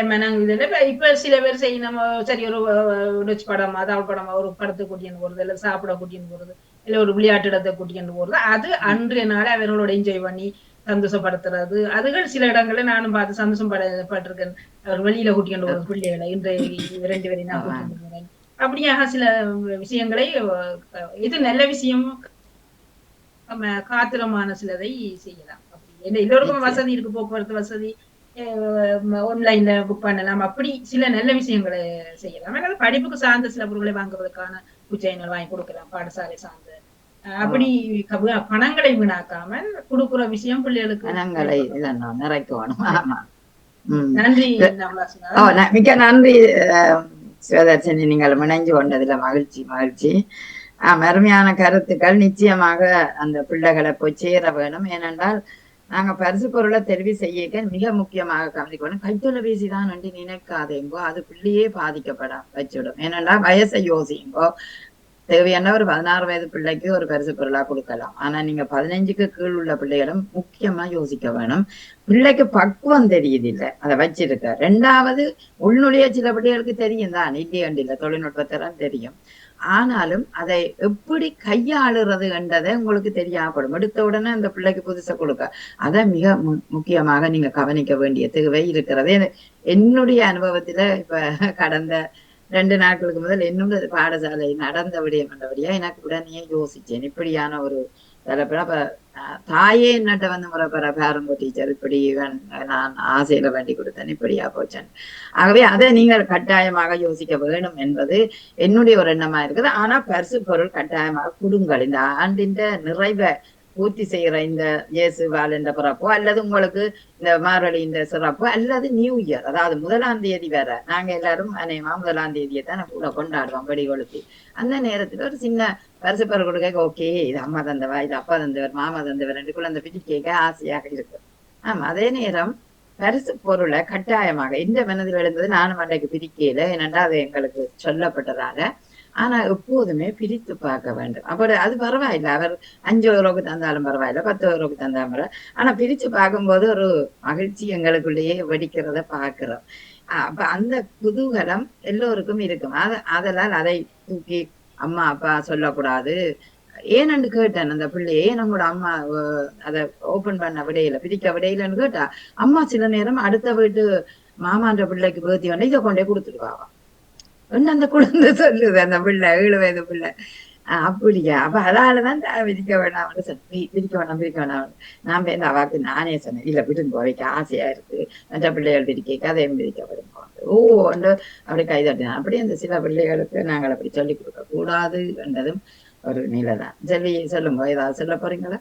இப்ப சில பேர் செய்யணும், சரி ஒரு படம் அதாவது படம் ஒரு படத்தை கூட்டின்னு போறது, இல்ல சாப்பிட கூட்டின்னு போறது, இல்ல ஒரு விளையாட்டு இடத்தை கூட்டின்னு போறது, அது அன்றைய நாளை அவர்களோட என்ஜாய் பண்ணி சந்தோஷப்படுத்துறது. அதுகள் சில இடங்கள்ல நானும் பார்த்து சந்தோஷம் பட்டிருக்கேன். அவர் வெளியில கூட்டிட்டு போறது பிள்ளைகளை. இன்றைய 2 பேரையும் நான் கூட்டிட்டு போறேன், அப்படியாக சில விஷயங்களை இது நல்ல விஷயம் காத்திரமான சிலதை செய்யலாம். அப்படி எல்லோருக்கும் வசதி இருக்கு, போக்குவரத்து வசதி, ஆன்லைன்ல புக் பண்ணலாம், அப்படி சில நல்ல விஷயங்களை செய்யலாம். அல்லது படிப்புக்கு சார்ந்த சில பொருட்களை வாங்குவதற்கான உச்சயங்கள் வாங்கி கொடுக்கலாம், பாடசாலை சார்ந்த. அப்படி பணங்களை வீணாக்காமல் கொடுக்குற விஷயம் பிள்ளைகளுக்கு பணங்களை நிறைக்கணும். ஆமா. நன்றி. மிக்க நன்றி சிவதர்ஷினி, நீங்கள் இணைஞ்சு கொண்டதுல மகிழ்ச்சி. அருமையான கருத்துக்கள். நிச்சயமாக அந்த பிள்ளைகளை போய் சேர வேணும். ஏனென்றால் நாங்க பரிசு பொருளை தெரிவு செய்ய மிக முக்கியமாக கவனிக்கணும். கைத்தொலைபேசி தான் நன்றி நினைக்காதேங்கோ, அது பிள்ளையே பாதிக்கப்பட வச்சுடும். ஏனென்றா வயசை யோசிங்கோ. தேவையான ஒரு 16 வயது பிள்ளைக்கு ஒரு பரிசு பொருளா கொடுக்கலாம். ஆனா நீங்க 15க்கு கீழ் உள்ள பிள்ளைகளும் முக்கியமா யோசிக்க வேணும். பிள்ளைக்கு பக்குவம் தெரியுது இல்ல அதை வச்சிருக்க. 2வது உள்நுழைய சில பிள்ளைகளுக்கு தெரியும் தான், இல்லையண்டில்ல, தொழில்நுட்பத்திறன் தெரியும். ஆனாலும் அதை எப்படி கையாளுறது என்றதை உங்களுக்கு தெரியாப்படும். எடுத்த உடனே அந்த பிள்ளைக்கு புதுசை கொடுக்க அதை மிக முக்கியமாக நீங்க கவனிக்க வேண்டிய தேவை இருக்கிறது. என்னுடைய அனுபவத்துல இப்ப கடந்த 2 நாட்களுக்கு முதல் என்னோட பாடசாலை நடந்த விடயம்ன்றபடியா எனக்கு உடனே யோசிச்சேன். இப்படியான ஒரு தலைப்பட தாயே என்னட்ட வந்து முறைப்பெற பேரம்பு டீச்சர் இப்படி நான் ஆசையில வேண்டி கொடுத்தேன், இப்படியா போச்சேன். ஆகவே அதை நீங்கள் கட்டாயமாக யோசிக்க வேணும் என்பது என்னுடைய ஒரு எண்ணமா இருக்குது. ஆனா பரிசு பொருள் கட்டாயமாக கொடுங்கள். இந்த ஆண்டின் நிறைவை பூர்த்தி செய்யற இந்த இயேசு வாழன்ற பிறப்போ, அல்லது உங்களுக்கு இந்த மார்வழி இந்த சிறப்போ, அல்லது நியூ இயர், அதாவது 1ஆம் தேதி வேற. நாங்க எல்லாரும் அநேகமா 1ஆம் தேதியை தான் கூட கொண்டாடுவோம், வெடி கொளுத்தி. அந்த நேரத்துல ஒரு சின்ன பரிசு பொருள் கொடுக்க, ஓகே இது அம்மா தந்தவா, இது அப்பா தந்தவர், மாமா தந்தவர் என்று குழந்தை பிடி கேட்க ஆசையாக இருக்கு. ஆமா, அதே நேரம் பரிசு பொருளை கட்டாயமாக இந்த மனதில் எழுந்தது நானும் அன்றைக்கு பிரிக்கையில, ஏனென்றா அது எங்களுக்கு சொல்லப்பட்டதால. ஆனா எப்போதுமே பிரித்து பார்க்க வேண்டும். அப்படி அது பரவாயில்லை, அவர் 5 ரூபாய்க்கு தந்தாலும் பரவாயில்ல, 10 ரூபாய்க்கு தந்தாலும் பரவாயில்ல. ஆனா பிரிச்சு பார்க்கும்போது ஒரு மகிழ்ச்சி எங்களுக்குள்ளேயே வெடிக்கிறத பார்க்கிறோம். அப்ப அந்த குதூகலம் எல்லோருக்கும் இருக்கும். அதனால் அதை தூக்கி அம்மா அப்பா சொல்லக்கூடாது. ஏன்னு கேட்டேன் அந்த பிள்ளையே, நம்மளோட அம்மா அதை ஓபன் பண்ண விடையில, பிரிக்க விடையிலன்னு கேட்டா, அம்மா சில நேரம் அடுத்த வீட்டு மாமான்ற பிள்ளைக்கு பேத்தி வந்து இதை கொண்டே கொடுத்துருவாவா அந்த குழந்தை சொல்லுது, அந்த பிள்ளை 7 வயது பிள்ளை. அப்படியா, அப்ப அதாலதான் பிரிக்க வேணாம் பிரிக்க வேணாம். நான் போய் அவாக்கு நானே சொன்னேன், இல்ல விடுங்க, வைக்க ஆசையா இருக்கு, மற்ற பிள்ளைகள் பிரிக்க அதையும் பிரிக்க விடுங்க. அப்படி கைதட்டினான். அப்படி அந்த சில பிள்ளைகளுக்கு நாங்கள் அப்படி சொல்லிக் கொடுக்க கூடாது என்றதும் ஒரு நிலைதான். சொல்லுங்க, ஏதாவது சொல்ல போறீங்களா?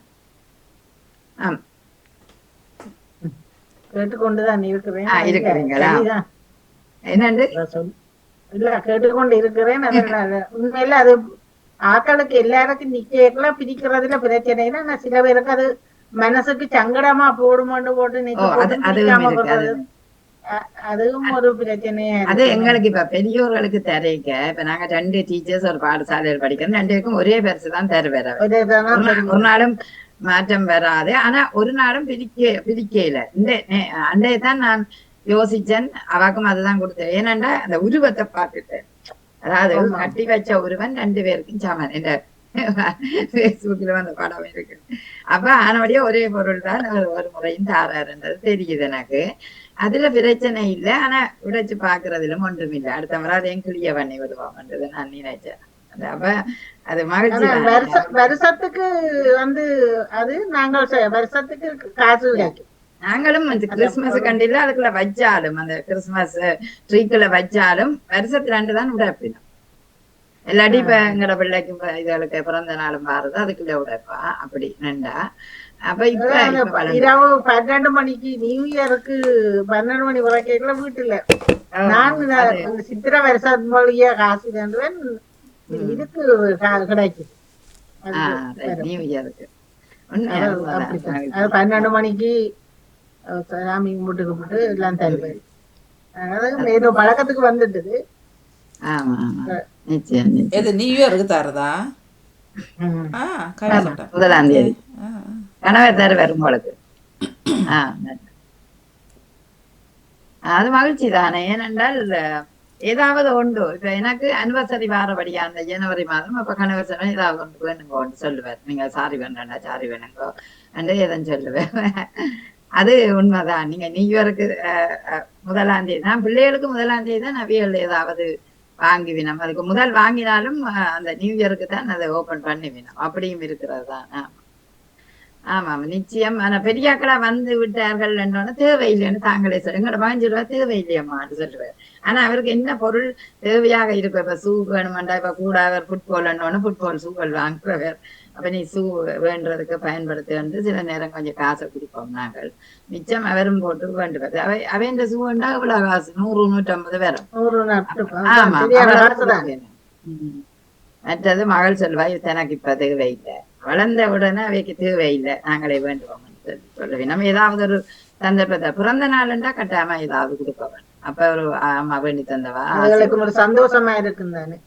கேட்டுக்கொண்டுதான் இருக்கிறேன். இருக்கிறீங்களா? என்னண்டு இல்ல, கேட்டுக்கொண்டு இருக்கிறேன். உண்மையில அது ஆக்களுக்கு எல்லாருக்கும் நிக்கலாம் பிரிக்கிறதுல பிரச்சனைனா, நான் சில பேருக்கு அது மனசுக்கு சங்கடமா போடுமான்னு போட்டு அதுவும் ஒரு பிரச்சனையா. அது எங்களுக்கு இப்ப பெரியோர்களுக்கு தரைக்க, இப்ப நாங்க 2 டீச்சர்ஸ் ஒரு பாடசாலையில் படிக்கிறோம், 2 பேருக்கும் ஒரே பரிசு தான் தருவேன். ஒரு நாளும் மாற்றம் வராது. ஆனா ஒரு நாளும் பிரிக்கையில அண்டையதான் நான் யோசிச்சேன், அவாக்கும் அதுதான் கொடுத்தேன். ஏனண்டா அந்த உருவத்தை பார்த்துட்டேன். அதாவது கட்டி வச்ச உருவன் 2 பேருக்கும் சமன். இந்த பேஸ்புக்ல அந்த படம் இருக்கு. அப்ப ஆனபடியே ஒரே பொருள் தான் ஒரு முறையும் தாராருன்றது தெரியுது எனக்கு. அதுல பிரச்சனை இல்லை. ஆனா உடைச்சு பாக்குறதுல ஒன்றும் இல்லை. அடுத்த முறை அதையும் கிளிய பண்ணி விடுவாங்கன்றது நான் நினைச்சேன். அப்ப அது மகிழ்ச்சி. வருஷத்துக்கு வந்து அது நாங்கள் வருஷத்துக்கு காசு கிடைக்கும். நாங்களும் கிறிஸ்துமஸ் கண்டில அதுக்குள்ள வச்சாலும், அந்த கிறிஸ்துமஸ் ட்ரீக்குள்ள வச்சாலும் வருஷத்து 2 தான் உடைப்பினோம். இல்லாட்டி இப்ப எங்கட பிள்ளைக்கு இதுகளுக்கு பிறந்த நாளும் பாருது, அதுக்குள்ள உடைப்பா அப்படி நண்டா. அப்ப இப்ப இரவு 12 மணிக்கு நியூ இயருக்கு 12 மணி வரைக்கும் வீட்டுல நான் சித்திர வருஷம் மொழிய காசு தண்டுவேன், இதுக்கு கிடைக்குது நியூ இயருக்கு. 12 மணிக்கு சாமி கும்பிட்டு கும்பிட்டு எல்லாம் தருவேன். ஏதோ பழக்கத்துக்கு வந்துட்டுது. எது நியூ இயருக்கு தரதா? 1ஆம் தேதி கணவர் தருவார் உங்களுக்கு. அது மகிழ்ச்சி தானே. ஏனென்றால் ஏதாவது உண்டு. இப்ப எனக்கு அனிவர்சரி வாரபடியா அந்த ஜனவரி மாதம், அப்ப கணவர் சொன்னா ஏதாவது ஒன்று வேணுங்க சொல்லுவார். நீங்க சாரி வேண்டாண்டா சாரி வேணுங்கோ என்று எதன் சொல்லுவேன். அது உண்மைதான். நீங்க நியூ இயருக்கு 1ஆம் தேதி, நான் பிள்ளைகளுக்கு 1ஆம் தேதி தான் நவியல் ஏதாவது வாங்கிவினோம். அதுக்கு முதல் வாங்கினாலும் அந்த நியூ இயருக்கு தான் அதை ஓபன் பண்ணிவினோம். அப்படியும் இருக்கிறது தான். ஆமாம் நிச்சயம். ஆனா பெரியாக்களா வந்து விட்டார்கள் என்றோன்னு தேவையில்லைன்னு தாங்களே சொல்ல எங்களோட 15 ரூபா தேவையில்லையம்மான்னு சொல்லுவார். ஆனா அவருக்கு என்ன பொருள் தேவையாக இருக்கும். இப்ப ஷூ வேணுமெண்டா இப்ப கூட அவர் ஃபுட்பால் ஃபுட்பால் ஷூக்கள் வாங்குறவர். அப்ப நீ ஷூ வேண்டதுக்கு பயன்படுத்து வந்து சில நேரம் கொஞ்சம் காசை கொடுப்போம் நாங்கள். மிச்சம் அவரும் போட்டு வேண்டுவது அவைன்ற ஷூ வேண்டா இவ்வளவு காசு 100 150 வரும். ஆமா மற்றது மகள் சொல்வாய் தனக்கு இப்ப தேவையில்லை, வளர்ந்த உடனே அவைக்கு தேவையில்லை, நாங்களே வேண்டுவோம் சொல்லுவேன். நம்ம ஏதாவது ஒரு சந்தர்ப்பத்தை பிறந்த நாள்ண்டா கட்டாயமா ஏதாவது கொடுப்பவன். அப்ப ஒரு அம்மா வேண்டி தந்தவா ஒரு சந்தோஷமா இருக்குந்தானே.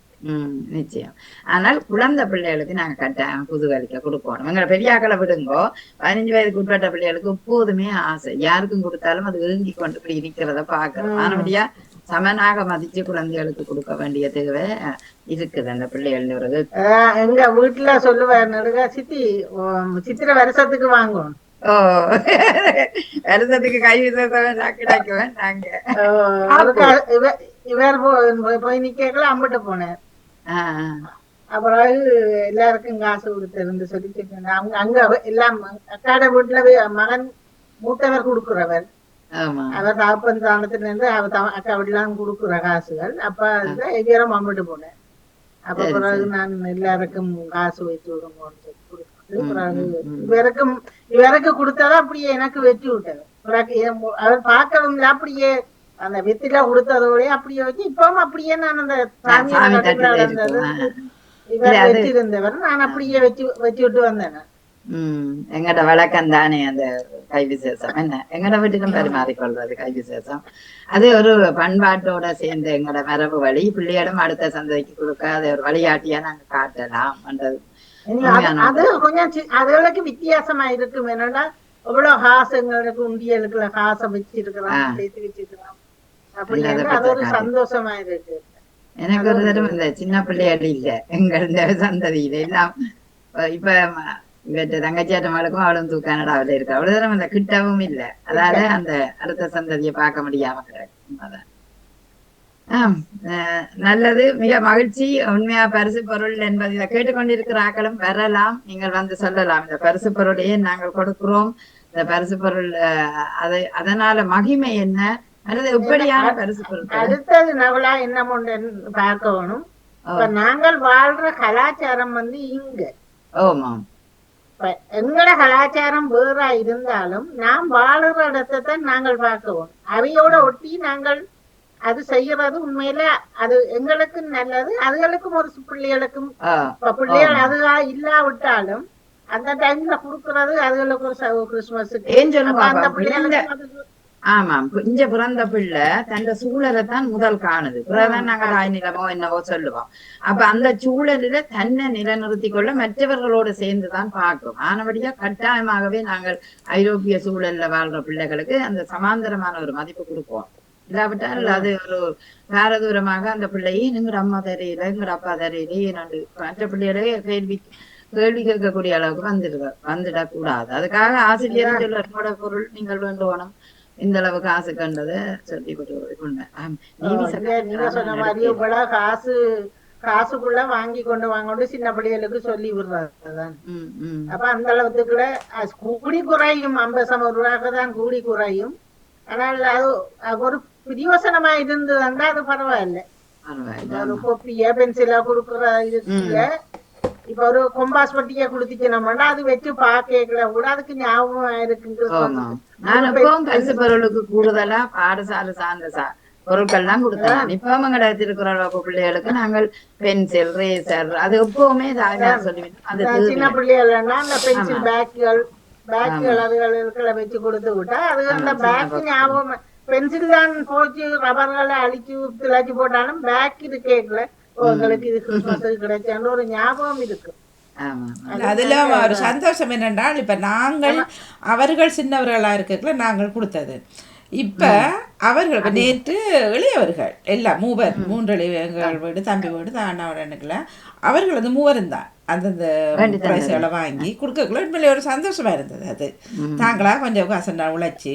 நிச்சயம். ஆனால் குழந்தை பிள்ளைகளுக்கு நாங்க கட்டாயம் புதுவலிக்க கொடுக்கணும். எங்களை பெரியாக்களை விடுங்கோ 15 வயதுக்கு உட்பட்ட பிள்ளைகளுக்கு எப்போதுமே ஆசை. யாருக்கும் கொடுத்தாலும் அது ஏங்கி கொண்டு இப்படி இருக்கிறத பாக்குறோம். ஆனபடியா சமனாக மதிச்சு குழந்தைகளுக்கு கொடுக்க வேண்டிய தேவை இருக்குது அந்த பிள்ளைகள். எங்க வீட்டுல சொல்லுவாரு சித்தி சித்திரை வருஷத்துக்கு வாங்குவோம். வருஷத்துக்கு கை கிடைக்குவேன் நாங்க. இவர் போய் நிக்கல அம்பிட்டு போனார். அப்புறம் எல்லாருக்கும் காசு கொடுத்திருந்து சொல்லிட்டு அவங்க அங்க எல்லாம் அக்காட வீட்டுல மகன் மூத்தவர் கொடுக்குறவர். அவர் தாப்பன் தானத்துல இருந்து அக்கா வீட்டுலாம் கொடுக்குற காசுகள். அப்ப எவ்விரம் அம்பிட்டு போனேன். அப்ப பிறகு நான் எல்லாருக்கும் காசு வச்சு விடுங்கன்னு சொல்லி கொடுக்கும். இவருக்கு கொடுத்ததா அப்படியே எனக்கு வெற்றி விட்டது. அவர் பார்க்கவும் இல்லை, அப்படியே அந்த வெத்தில கொடுத்ததோட அப்படியே வச்சு இப்பவும் அப்படியே நான் அந்த இவர் வச்சு இருந்தவர் நான் அப்படியே வச்சு விட்டு வந்தேன். எங்கட வழக்கம் தானே அந்த கை விசேஷம். என்ன எங்கட வீட்டிலும் பரிமாறிக்கொள்றது கை விசேஷம். அது ஒரு பண்பாட்டோட சேர்ந்த எங்கட மரபு வழி. பிள்ளையிடம் அடுத்த சந்தைக்கு கொடுக்க அதை ஒரு வழிகாட்டியா நாங்க காட்டலாம். அது கொஞ்சம் அதுகளுக்கு வித்தியாசமா இருக்கும். என்னன்னா எவ்வளவு காசுங்களுக்கு உண்டியலுக்குள்ள காசை வச்சிருக்கிறோம், சேர்த்து வச்சிருக்கிறோம். அப்படி அது ஒரு சந்தோஷமா இருக்கு. எனக்கு ஒரு தடவை இந்த சின்ன பிள்ளையாடி இல்ல எங்க சந்ததியில எல்லாம் இப்ப இவற்ற தங்கச்சியாட்டமாளுக்கும் அவளும் தூக்கானடாவில இருக்கு. அவ்வளவு தூரம் அந்த கிட்டவும் இல்லை. அதால அந்த அடுத்த சந்ததியை பார்க்க முடியாம கிடக்கும். நல்லது, மிக மகிழ்ச்சி. உண்மையா பரிசு பொருள் என்பது இதை கேட்டுக்கொண்டிருக்கிற ஆக்களும் வரலாம், நீங்கள் வந்து சொல்லலாம். இந்த பரிசு பொருளையே நாங்கள் கொடுக்கிறோம். இந்த பரிசு பொருள் அதனால மகிமை என்ன அல்லது எப்படியான பரிசு பொருள் அடுத்தது நவலா என்ன பார்க்கணும். நாங்கள் வாழ்ற கலாச்சாரம் இங்க எங்கட கலாச்சாரம் வேற இருந்தாலும் நாம் வாழுற இடத்தை நாங்கள் பார்க்கவும் அவையோட ஒட்டி நாங்கள் அது செய்யறது உண்மையில அது எங்களுக்கு நல்லது. அதுகளுக்கும் ஒரு பிள்ளைகளுக்கும் பிள்ளைகள் அதுவா இல்லாவிட்டாலும் அந்த டைம்ல குடுக்கறது அதுகளுக்கு ஒரு கிறிஸ்துமஸ். ஆமாம், இங்க பிறந்த பிள்ளை தந்த சூழலை தான் முதல் காணுது. பிறகுதான் நாங்க தாய் நிலமோ என்னவோ சொல்லுவோம். அப்ப அந்த சூழலில தன்னை நிலைநிறுத்திக் கொள்ள மற்றவர்களோடு சேர்ந்துதான் பார்க்கும். ஆனபடியா கட்டாயமாகவே நாங்கள் ஐரோப்பிய சூழல்ல வாழ்ற பிள்ளைகளுக்கு அந்த சமாந்தரமான ஒரு மதிப்பு கொடுப்போம். இல்லாவிட்டால் அது ஒரு பாரதூரமாக அந்த பிள்ளையை எங்கட அம்மா தெரியல, எங்கட அப்பா தெரியல, மற்ற பிள்ளைகளே கேள்வி கேட்கக்கூடிய அளவுக்கு வந்துடக்கூடாது. அதுக்காக ஆசிரியர் சொல்ல பொருள் நீங்கள் வேண்டுவனும் இந்த அளவுக்கு காசு கண்டதை சொல்லி நீங்க சொன்ன மாதிரி இவ்வளவு காசுக்குள்ள வாங்கி கொண்டு சின்ன பிள்ளைகளுக்கு சொல்லி விடுறதுதான். அப்ப அந்த அளவுக்குள்ள கூடி குறையும் 50 ரூபாய்க்கு தான் கூடி குறையும். ஆனால் அது ஒரு பிரியோசனமா இருந்ததுன்னா அது பரவாயில்ல. ஒரு கொப்பிய பென்சிலா கொடுக்குற இதுல இப்ப ஒரு கொம்பாஸ் பட்டிய குடுத்துச்சோம்னா அது வச்சு பாக்கல கூட அதுக்கு ஞாபகம் இருக்கு. நான் எப்பவும் பரிசு பொருளுக்கு கூடுதலா பாடசாலை சார்ந்த பொருட்கள் எல்லாம் கொடுத்தேன். இப்ப எங்கட திருக்குற பிள்ளைகளுக்கு நாங்கள் பென்சில், ரேசர் அது எப்பவுமே சொல்லுவேன். சின்ன பிள்ளைகள்னா அந்த பென்சில் பேக்குகள் அதுகளை வச்சு கொடுத்து விட்டா அது அந்த பேக் ஞாபகம். பென்சில் தான் போச்சு ரப்பர்களை அழிச்சு திளாச்சு போட்டாலும் பேக் இது கேட்கல உங்களுக்கு இது கிறிஸ்துமஸ் கிடைச்சான்னு ஒரு ஞாபகம் இருக்கு. அதுல ஒரு சந்தோஷம் என்னென்றால் இப்ப நாங்கள் அவர்கள் சின்னவர்களா இருக்கல நாங்கள் கொடுத்தது. இப்ப அவர்கள் நேற்று இளையவர்கள் எல்லாம் மூன்று எங்கள் வீடு, தம்பி வீடு, அண்ணாவோட எனக்குல அவர்கள் மூவரும் தான் அந்தந்த வேண்டி பிரைஸ்களை வாங்கி கொடுக்கக்குள்ள உண்மையிலே ஒரு சந்தோஷமா இருந்தது. அது தாங்களா கொஞ்சம் காசண்டா உழைச்சி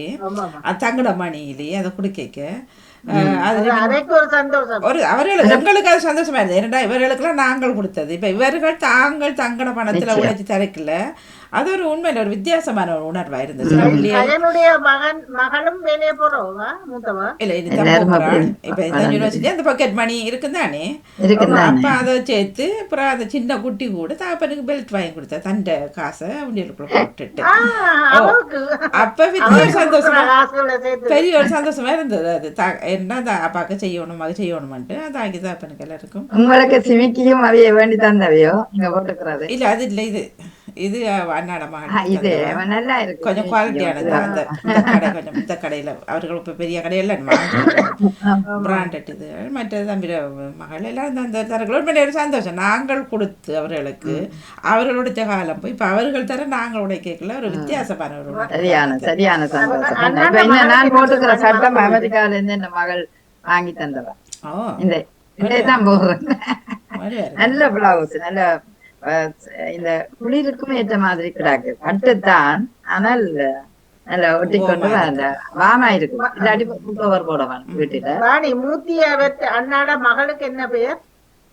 அது தங்கட மணியிலேயே அதை குடிக்க அது அதைக்கு ஒரு சந்தோஷம். ஒரு அவர்களுக்கு எங்களுக்கு அது சந்தோஷமா இருந்தது. ஏன்னா இவர்களுக்கெல்லாம் நாங்கள் கொடுத்தது. இப்ப இவர்கள் தாங்கள் தங்கட பணத்துல உழைச்சி தரைக்கல. அது ஒரு உண்மையில ஒரு வித்தியாசமான ஒரு உணர்வா இருந்தது. பையனுடைய மகளும் வேலையை போறவா மூத்தவா? இல்ல இது தம்புறாள். இப்ப இந்த யூனிவர்சிட்டி அந்த பாக்கெட் மணி இருக்குதானே, அப்ப அதை சேர்த்து அப்புறம் அந்த சின்ன குட்டி கூட தகப்பனுக்கு பெல்ட் வாங்கி கொடுத்தா தண்ட காசை உண்டியலுக்குள்ள போட்டுட்டு அப்ப பெரிய சந்தோஷமா பெரிய ஒரு சந்தோஷமா இருந்தது. அது என்ன அப்பாக்க செய்யணும் அது செய்யணும்ட்டு அதாக்கி தகப்பனுக்கு எல்லாருக்கும். உங்களுக்கு சிமிக்கியும் அவைய வேண்டி தந்தவையோ நீங்க போட்டுக்கிறது இல்ல அது இல்ல இது அண்ணாட இது நல்லா இருக்கு, கொஞ்சம் குவாலிட்டியானது. அந்த கடை கொஞ்சம் இந்த கடையில அவர்கள் இப்ப பெரிய கடையில பிராண்டட் இது மற்ற தம்பிர மகள் எல்லாம் அந்த தரங்களோட ஒரு சந்தோஷம். நாங்கள் கொடுத்து அவர்களுக்கு அவர்களுடைய காலம் போய் இப்ப அவர்கள் தர நாங்கள் உடைக்கல ஒரு வித்தியாசமான ஒரு சரியான சந்தோஷம். இப்ப என்ன நான் போட்டுக்கிற சட்டம் அமெரிக்கால இருந்து இந்த மகள் வாங்கி தந்தவா இதான் போடுறேன். நல்ல பிளவுஸ், நல்ல இந்த குளிருக்கும் ஏற்ற மாதிரி கிடாக்கு பட்டுத்தான், ஆனால் நல்ல ஒட்டி கொண்டு அந்த வாமா இருக்கும். இல்லாட்டி புக்கவர் போடவான் வீட்டுல. ராணி மூர்த்தி அண்ணாட மகளுக்கு என்ன பெயர்?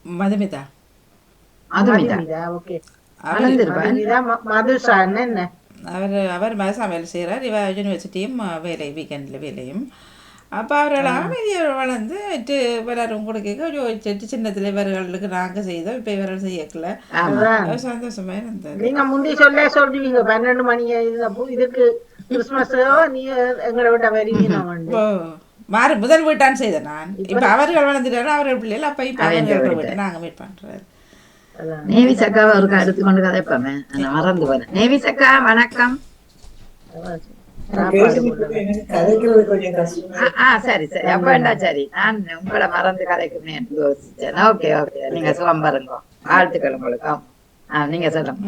மதுமிதா. மதுமிதா. ஓகே. மதுஷா என்ன? அவர் மாசம் வேலை செய்யறார். இவ யூனிவர்சிட்டியும் வேலை வீக்கெண்ட்ல வேலையும். அப்போ அவர்களாக வெளியே வளர்ந்து எல்லாரும் கொடுக்க சின்னத்துல இவர்களுக்கு நாங்க செய்தோம். இப்ப இவர்கள் செய்யக்கல. சந்தோஷமா இருந்தது. நீங்க முந்தி சொல்றீங்க 12 மணி இதுக்கு கிறிஸ்துமஸ் நீ எங்களை விட்ட வருவீங்க மாறு முதல் வீட்டான் செய்தேன் நான். இப்ப அவர்கள் வளர்ந்துட்டாரு அவர்கள் பிள்ளைகள். அப்ப இப்ப அவர்கள் வீட்டை நாங்க மீட் பண்றாரு. நேவி சக்காவை அவருக்கு எடுத்துக்கொண்டு கதைப்போமே, மறந்து போனேன். நேவி சக்கா வணக்கம். சரி சரி, அப்ப என்ன சரி, நான் உங்களை மறந்து கதைக்குமே யோசிச்சேன். ஓகே ஓகே, நீங்க சுகம் பாருங்க. வாழ்த்துக்கள் உங்களுக்கு. நீங்க சொல்லுங்க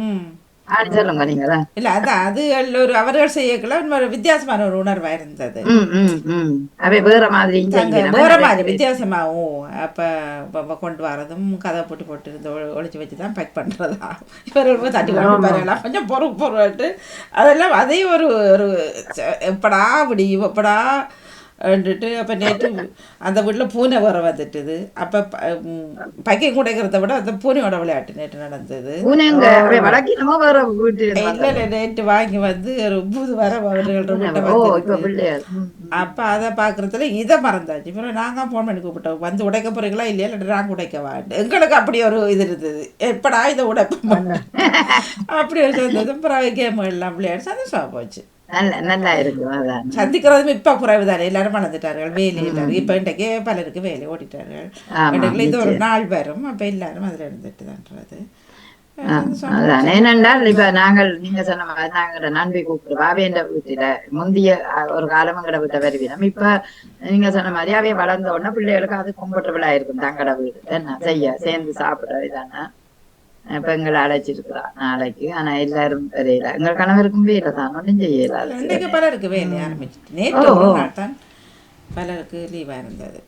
சொல்லுங்க. நீங்க இல்ல அதான் அது ஒரு அவர்கள் செய்யக்கல ஒரு வித்தியாசமான ஒரு உணர்வா இருந்தது. வேற மாதிரி வேற மாதிரி வித்தியாசமாவும் அப்ப கொண்டு வரதும் கதை போட்டு இருந்து ஒழிச்சு வச்சுதான் பேக் பண்றதா இவர்கள் தட்டி கொண்டு வரலாம் கொஞ்சம் பொறுட்டு அதெல்லாம் அதையும் ஒரு எப்படா முடியும் எப்படா அப்போ நேற்று அந்த வீட்டில் பூனை வர வந்துட்டுது. அப்போ பைக்கை குடைக்கிறத விட அந்த பூனையோட விளையாட்டு நேற்று நடந்தது. இல்லை நேற்று வாங்கி வந்து ஒரு 9 வர வீட்டை அப்போ அதை பார்க்குறதுல இதை மறந்தாச்சு. அப்புறம் நாங்கள் ஃபோன் பண்ணி கூப்பிட்டோம், வந்து உடைக்க போகிறீங்களா இல்லையா இல்லை நாங்கள் உடைக்கவா. எங்களுக்கு அப்படி ஒரு இது இருந்தது, எப்படா இதை உடைப்போம் அப்படி ஒரு சந்தோஷம். அப்புறம் கேம் எல்லாம் விளையாடு சந்தோஷமாக போச்சு. நல்லா இருக்கும். சந்திக்கிறதும் இப்ப குறைவு தானே, எல்லாரும் வளர்ந்துட்டார்கள் வேலையில. இப்ப இன்றைக்கு பலருக்கு வேலை ஓடிட்டார்கள். இது ஒரு நாள் வரும், அப்ப எல்லாரும் அதுல இருந்துட்டு தான்றது. ஏனென்றால் இப்ப நாங்கள் நீங்க சொன்ன மாதிரி நாங்க நண்பி கூப்பிடுவோம் அவைய வீட்டுல முந்தைய ஒரு காலம் எங்கட வீட்டை வருவினோம். இப்ப நீங்க சொன்ன மாதிரி அவைய வளர்ந்த உடனே பிள்ளைகளுக்கு அது கம்ஃபர்டபுளா இருக்கும். தங்கட வீடு என்ன செய்ய சேர்ந்து சாப்பிட இதானே. இப்ப எங்களை அழைச்சிருக்கிறா நாளைக்கு. ஆனா எல்லாரும் வரையில எங்கள் கணவருக்கும் வேலை தான், ஒன்றும் செய்யல. பலருக்கு வேலை ஆரம்பிச்சு பலருக்கு லீவா இருந்தது.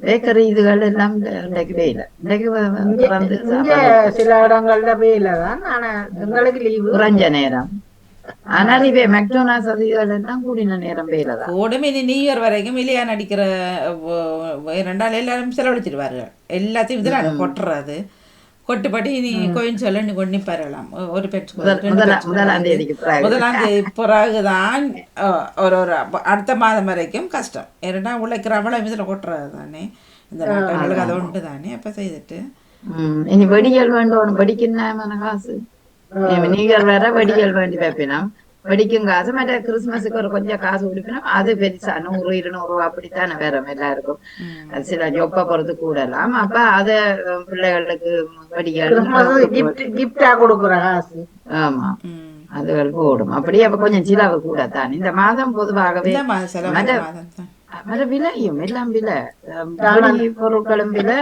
பேக்கரி இதுகள் எல்லாம் இன்றைக்கு வேலை. சில இடங்கள்ல வேலை தான், ஆனா எங்களுக்கு லீவு குறைஞ்ச நேரம். ஆனால் இப்ப மெக்டோனால்ட்ஸ் அதுகள் எல்லாம் கூடின நேரம் வேலை தான். கூடும். இனி நியூ இயர் வரைக்கும் இல்லையா நடிக்கிற 2 நாள் எல்லாரும் செலவழிச்சிருவார்கள். எல்லாத்தையும் இதுல கொட்டுறது கொட்டுப்படி நீ கோயின் சொல்ல நீ கொண்டு பெறலாம். ஒரு முதலாம் தேதி பிறகுதான் ஒரு அடுத்த மாதம் வரைக்கும் கஷ்டம். ஏன்னா உழைக்கிற அவ்வளோ இதுல கொட்டுறது தானே இந்த நாட்டுகளுக்கு அதை உண்டு தானே. அப்ப செய்துட்டு இனி வெடிகள் வேண்டும், வெடிக்கணும் காசு. நீங்கள் வேற வெடிகள் வேண்டி வைப்பினோம், வெடிக்கும் காசு. மற்ற கிறிஸ்துமஸுக்கு ஒரு கொஞ்சம் காசு கொடுப்பினோம், அது பெருசா 100-200 அப்படித்தானே வேற எல்லாருக்கும். சில ஜொப்ப பொறுத்து கூடலாம். அப்ப அத பிள்ளைகளுக்கு வெடிகள் கிஃப்டா கொடுக்குற காசு. ஆமா, அதுகள் போடும். அப்படியே அப்ப கொஞ்சம் சிலவு கூட தான் இந்த மாதம். பொதுவாகவே மற்ற விலையும் எல்லாம் விலை, பொருட்களும் விலை,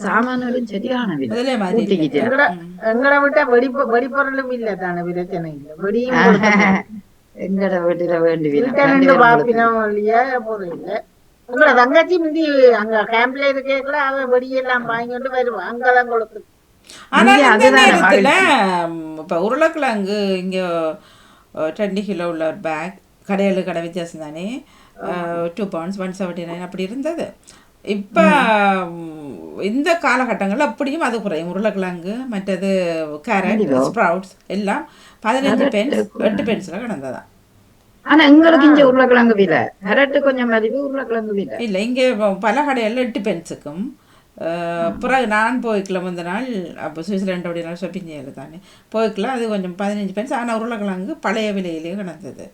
சாமான்களும் சரியான விலை. எங்களை விட்டா வெடிப்பொருளும் இல்ல தானே, பிரச்சனை இல்லை. வெடியும் எங்கட வீட்டுல வேண்டி பாப்பினோம் இல்லையா பொருள் இல்ல. உங்களை தங்கச்சி முந்தி அங்க கேம்ப்ல இருக்கேங்களா, அவ வெடியெல்லாம் வாங்கிட்டு வருவான். அங்கதான் கொடுத்து ஆனால் இங்கே இந்த அதுதானே நேரத்தில் மகிழ்ச்சி. இப்போ உருளைக்கிழங்கு இங்கே 20 கிலோ உள்ள ஒரு பேக் கடையில் கடை வித்தியாசம் தானே, 2 pounds 179 அப்படி இருந்தது. இப்போ இந்த காலகட்டங்களில் அப்படியும் அது குறையும். உருளைக்கிழங்கு மற்றது கேரட் கண்டிப்பா. ஸ்ப்ரவுட்ஸ் எல்லாம் 15 pence கரெக்ட். 8 penceல கிடந்ததான். ஆனா எங்களுக்கு இங்க உருளைக்கிழங்கு விலை கரெக்ட் கொஞ்சம் மதிப்பு உருளைக்கிழங்கு விலை. இல்லை இங்கே பல கடைகளில் 8 penceக்கும் பிறகு நான் போய்க்கல முந்த நாள் அப்போ சுவிட்சர்லாண்டோடைய நாள் ஷாப்பிங் செய்யல தானே போய்க்கல, அது கொஞ்சம் 15 pence. ஆனால் உருளைக்கிழங்கு பழைய விலையிலேயே கிடந்தது.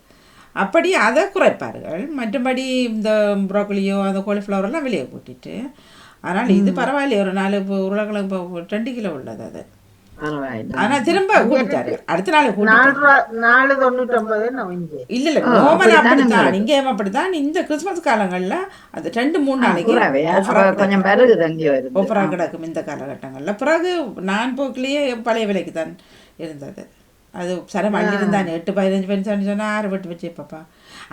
அப்படி அதை குறைப்பார்கள். மற்றபடி இந்த ப்ரோக்கலியோ அந்த காலிஃப்ளவரெல்லாம் விலையை கூட்டிட்டு. ஆனால் இது பரவாயில்லையே, ஒரு 4 உருளைக்கிழங்கு இப்போ 2 கிலோ உள்ளது அது. பரவாயில்ல. ஆனால் திரும்ப கூட்டிட்டாரு, அடுத்த நாள் கூட்டிட்டாரு. 4.99 நம்ம இங்கே. இல்லை இல்லை, நோமல் அப்படித்தான் இங்கேயும் அப்படித்தான். இந்த கிறிஸ்மஸ் காலங்களில் அது 2-3 நாளைக்கு கூடவே அப்ப கொஞ்சம் பெருகுது அங்கேயோ இருந்து. ஒப்பராக கிடக்கும் இந்த காலகட்டங்களில். பிறகு நான் போக்கிலேயே பழைய விலைக்கு தான் இருந்தது. அது சரம் அள்ளிருந்தான் 8-15 pence சொன்னால் 6 வெட்டு வச்சு பாப்பா.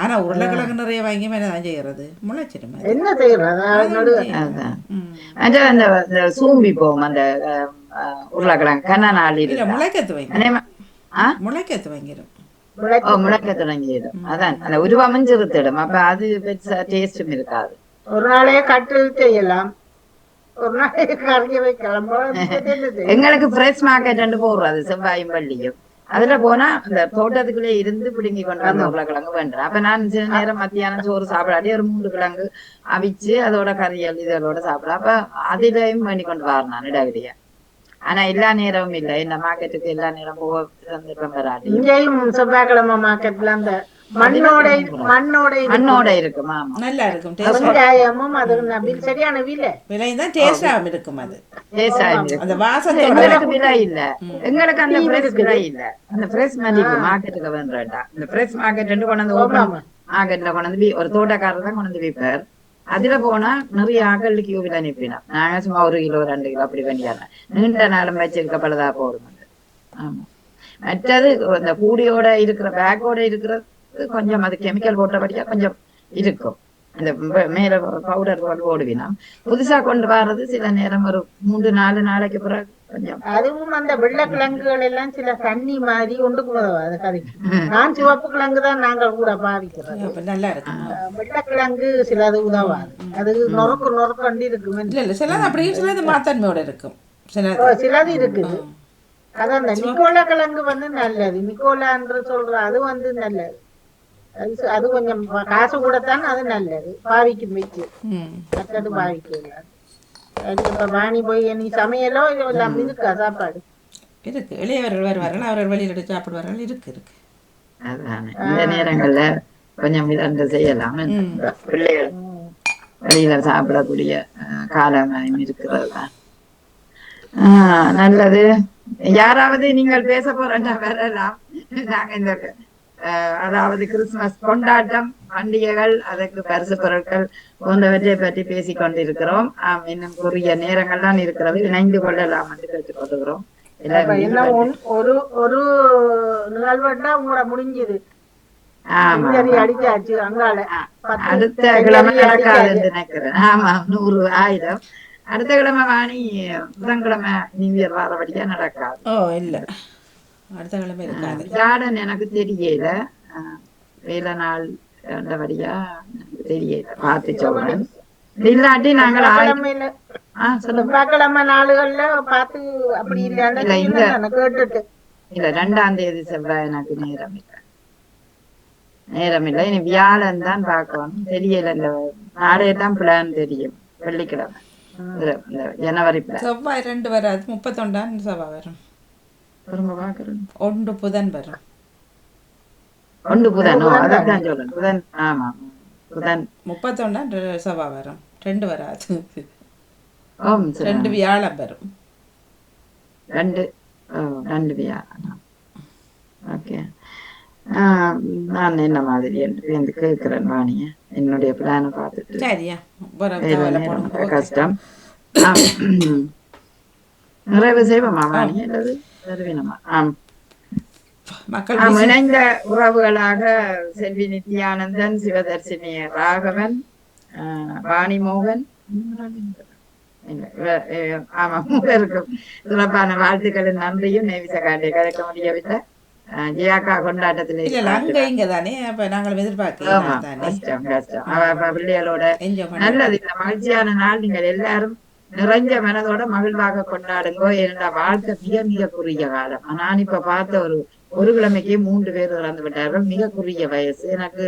ஆனால் உருளைக்கிழங்கு நிறைய வாங்கி மேலே தான் செய்கிறது, முளைச்சிடுமே. என்ன செய்யறது? அதான். அது அந்த சூம்பி போகும் அந்த உருளைக்கிழங்கு கண்ணா நாள் இல்லை முளைக்கத்து வாங்கி முளைக்கத்து வாங்கிடும். முளைக்க தொடங்கிடும். அதான் அந்த உருவமும் சிறுத்திடும். அப்ப அது பெருசா டேஸ்டும் இருக்காது. ஒரு நாளே கட்டு செய்யலாம், ஒரு நாளே கரைய வைக்கலாம். எங்களுக்கு ஃப்ரெஷ் மார்க்கெட் போடுறது செவ்வாயும் பள்ளியும். அதுல போனா அந்த தோட்டத்துக்குள்ளே இருந்து பிடுங்கி கொண்டு வந்த உருளைக்கிழங்கு வேண்டாம். அப்ப நான் சில நேரம் மத்தியானம் சோறு சாப்பிடாட்டி ஒரு 3 கிழங்கு அவிச்சு அதோட கறியல் இதோட சாப்பிட. அப்ப அதிலையும் பண்ணி கொண்டு வரேன் நான் இடவிலையா. ஆனா எல்லா நேரமும் இல்லை, இந்த மார்க்கெட்டுக்கு எல்லா நேரம் போக சந்தர்ப்பம் வராது. இங்கேயும் செவ்வாய்க்கிழமை மார்க்கெட்ல அந்த மண்ணோட இருக்கும். ஆமா, நல்லா இருக்கும். வெங்காயமும் அது சரியான விலை தான் டேஸ்டாகவும் இருக்கும். அது அந்த வாசத்தோட எங்களுக்கு விலை இல்ல. எங்களுக்கு அந்த ஃப்ரெஷ் விலை இல்ல. அந்த ஃப்ரெஷ் மதிப்பு மார்க்கெட்டுக்கு வேண்டாம். இந்த ஃப்ரெஷ் மார்க்கெட் கொண்டு வந்து ஓபன் மார்க்கெட்ல கொண்டு வந்து ஒரு தோட்டக்காரர் தான் கொண்டு வந்து விற்பார். அதுல போனா நிறைய ஆக்கள் கியூவில நிப்பினா. நாங்க சும்மா 1 கிலோ 2 கிலோ அப்படி பண்ணியாங்க. நீண்ட நாளும் வச்சிருக்க பலதா போடும். ஆமா. மற்றது இந்த கூடியோட இருக்கிற பேக்கோட இருக்கிறது கொஞ்சம் அது கெமிக்கல் போட்டபடியா கொஞ்சம் இருக்கும். இந்த மேல பவுடர் போடுவினா புதுசா கொண்டு வர்றது சில நேரம் ஒரு 3-4 நாளைக்கு பிறகு கொஞ்சம். அதுவும் அந்த வெள்ளைக்கிழங்குகள் எல்லாம் சில தண்ணி மாதிரி கொண்டு போவாது கறிக்கு. நான் சிவப்பு கிழங்கு தான் நாங்கள் கூட பாவிக்கிறோம். நல்லா இருக்கும். வெள்ளைக்கிழங்கு சிலது உதவாது, அது நொறுக்கு இருக்கு. இல்லை இல்லை, சிலது அப்படியே சிலது மாத்தன்மையோட இருக்கும். சிலது இருக்குது. அதான் அந்த நிக்கோலா கிழங்கு நல்லது. நிக்கோலான்ற சொல்ற அது நல்லது. அது கொஞ்சம் காசு கூடத்தான், அது நல்லது. பாவிக்கும் வச்சு மற்றது பாவிக்க. இப்ப வாணி போய் நீ சமையலோ எல்லாம் இருக்கா சாப்பாடு இருக்கு. இளையவர்கள் வருவார்கள், அவர்கள் வெளியில் எடுத்து சாப்பிடுவார்கள். இருக்கு. அதானே இந்த நேரங்கள்ல கொஞ்சம் இதன்று செய்யலாம். பிள்ளைகள் வெளியில சாப்பிடக்கூடிய காலம் இருக்கிறது தான். நல்லது. யாராவது நீங்கள் பேச போறா வரலாம். நாங்க இந்த அதாவது கிறிஸ்துமஸ் கொண்டாட்டம், பண்டிகைகள், அதற்கு பரிசு பொருட்கள் போன்றவற்றை பற்றி பேசிக் கொண்டிருக்கிறோம். இன்னும் குறுகிய நேரங்கள் தான் இருக்கிறது, இணைந்து கொள்ளலாம் என்று கேட்டுக் கொள்கிறோம். ஒரு நிகழ்வட்டா உங்களோட முடிஞ்சது. அடிச்சாச்சு அங்கால அடுத்த கிழமை நடக்காது என்று நினைக்கிறேன். ஆமா, 100,000 அடுத்த கிழமை வாணி புதன்கிழமை நியூ இயர் வாரபடியா நடக்காது. இல்ல அடுத்த கிழமை இருக்காது. கார்டன் எனக்கு தெரியல, வேலை நாள் வழியா தெரியல, பார்த்து சொல்றேன். இல்லாட்டி நாங்கள் செவ்வாய்க்கிழமை நாளுகள்ல பார்த்து அப்படி இல்ல கேட்டுட்டு இல்ல 2ஆம் தேதி செவ்வாய் எனக்கு நேரம் இல்லை. இனி வியாழன் தான் பார்க்கணும். தெரியல, இந்த நாளே தான் பிளான் தெரியும். வெள்ளிக்கிழமை ஜனவரி பிளான். செவ்வாய் 2 வராது, 31 செவ்வாய் வரும். பாக்குறேன் 1 புதன் வரும். 1 புதன், அதான் சொல்றேன். புதன், ஆமா புதன் 31 செவ்வாய் வரும். 2 வராது. 2 வியாழம் வரும். 2 வியாழம். ஓகே. நான் என்ன மாதிரி என்று கேட்கிறேன் வாணிய. என்னுடைய பிளான பார்த்துட்டு சரியா கஷ்டம் நிறைவு செய்வோமா வாணி அல்லது வருவினமா? இணைந்த உறவுகளாக செல்வி நித்யானந்தன், சிவதர்சினி ராகவன், வாணிமோகன், ஆமா மூவருக்கும் சிறப்பான வாழ்த்துக்களின் நன்றியும் நேவிசகாட்டை கதைக்க முடியவில்லை. ஜியாக்கா கொண்டாட்டத்துல இல்ல இல்ல அங்க இங்க தானே அப்ப நாங்களும் எதிர்பார்க்கலாம் தானே கஷ்டம் கஷ்டம். அவ பிள்ளைகளோட என்ஜாய் பண்ண நல்லது. இந்த மகிழ்ச்சியான நாள் நீங்கள் எல்லாரும் நிறைஞ்ச மனதோட மகிழ்வாக கொண்டாடுங்கோ. என்னோட வாழ்க்கை மிக மிக குறுகிய காலம். நான் இப்ப பார்த்த ஒரு கிழமைக்கு 3 பேர் இறந்து விட்டார்கள். மிக குறுகிய வயசு. எனக்கு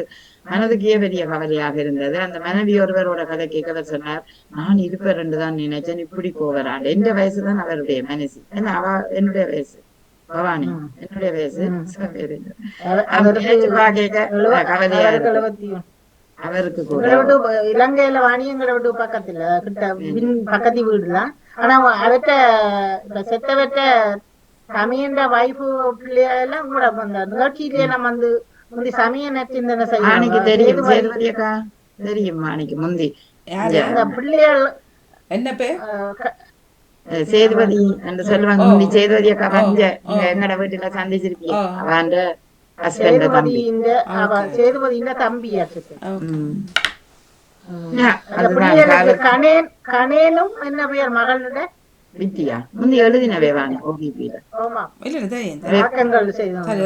மனதுக்கே பெரிய கவலையாக இருந்தது. அந்த மனைவி ஒருவரோட கதை கேட்கவர் சொன்னார், நான் இருப்பேன் தான் நினைச்சேன், இப்படி போகிறான். எந்த வயசுதான் அவருடைய மனசு. ஏன்னா அவ என்னுடைய வயசு, பவானி என்னுடைய வயசு. கவலையா இருக்கு அவருக்கு கூட. இலங்கையில வாணியங்களை விட்டு பக்கத்துல கிட்ட பக்கத்து வீடுதான். ஆனா அவற்ற இப்ப செத்தவற்ற சமயன்ற வைஃபு பிள்ளைய எல்லாம் கூட அந்த நிகழ்ச்சியிலேயே நம்ம வந்து முந்தி சமய நச்சிந்தனை செய்ய தெரியும். சேதுபதியக்கா தெரியும். மாணிக்கு முந்தி அந்த பிள்ளைகள் என்ன பேர் சேதுபதி என்று சொல்லுவாங்க. முந்தி சேதுபதி அக்கா பஞ்ச எங்கட வீட்டுல சந்திச்சிருக்கீங்க. அவன் சேதுபதியின் தம்பியா கணேனும் என்ன பெயர் மகளோட வித்தியா முந்தி எழுதினவே வாங்க ஓபிபில.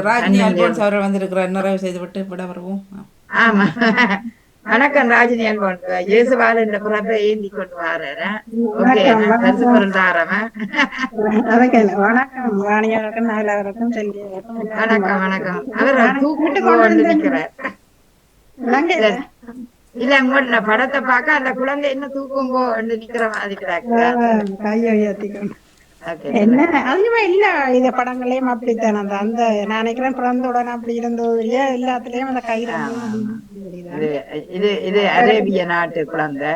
ராஜினி அல்போன்ஸ் அவர் வந்திருக்கிறார். நிறைவு செய்து விட்டு விட வருவோம். ஆமா வணக்கம் ராஜினி அல்போன்ஸ். இயேசுவால இந்த புறத்தை ஏந்தி கொண்டு வர்றாரு. ஓகே பரிசு பொருள் தாரவன். வணக்கம் வாணியவருக்கும் நாகலாவருக்கும் செல்வி வணக்கம் வணக்கம். அவர் தூக்கிட்டு கொண்டு நிக்கிறார். இல்ல உங்களோட படத்தை பார்க்க அந்த குழந்தை என்ன தூக்கும்போ நிக்கிற மாதிரி என்ன அதுவுமே இல்ல. இந்த படங்களையும் அப்படித்தான் அந்த நான் நினைக்கிறேன் பிறந்த உடனே அப்படி இருந்தது இல்லையா எல்லாத்துலயும் அந்த கயிறு. இது அரேபிய நாட்டு குழந்தை.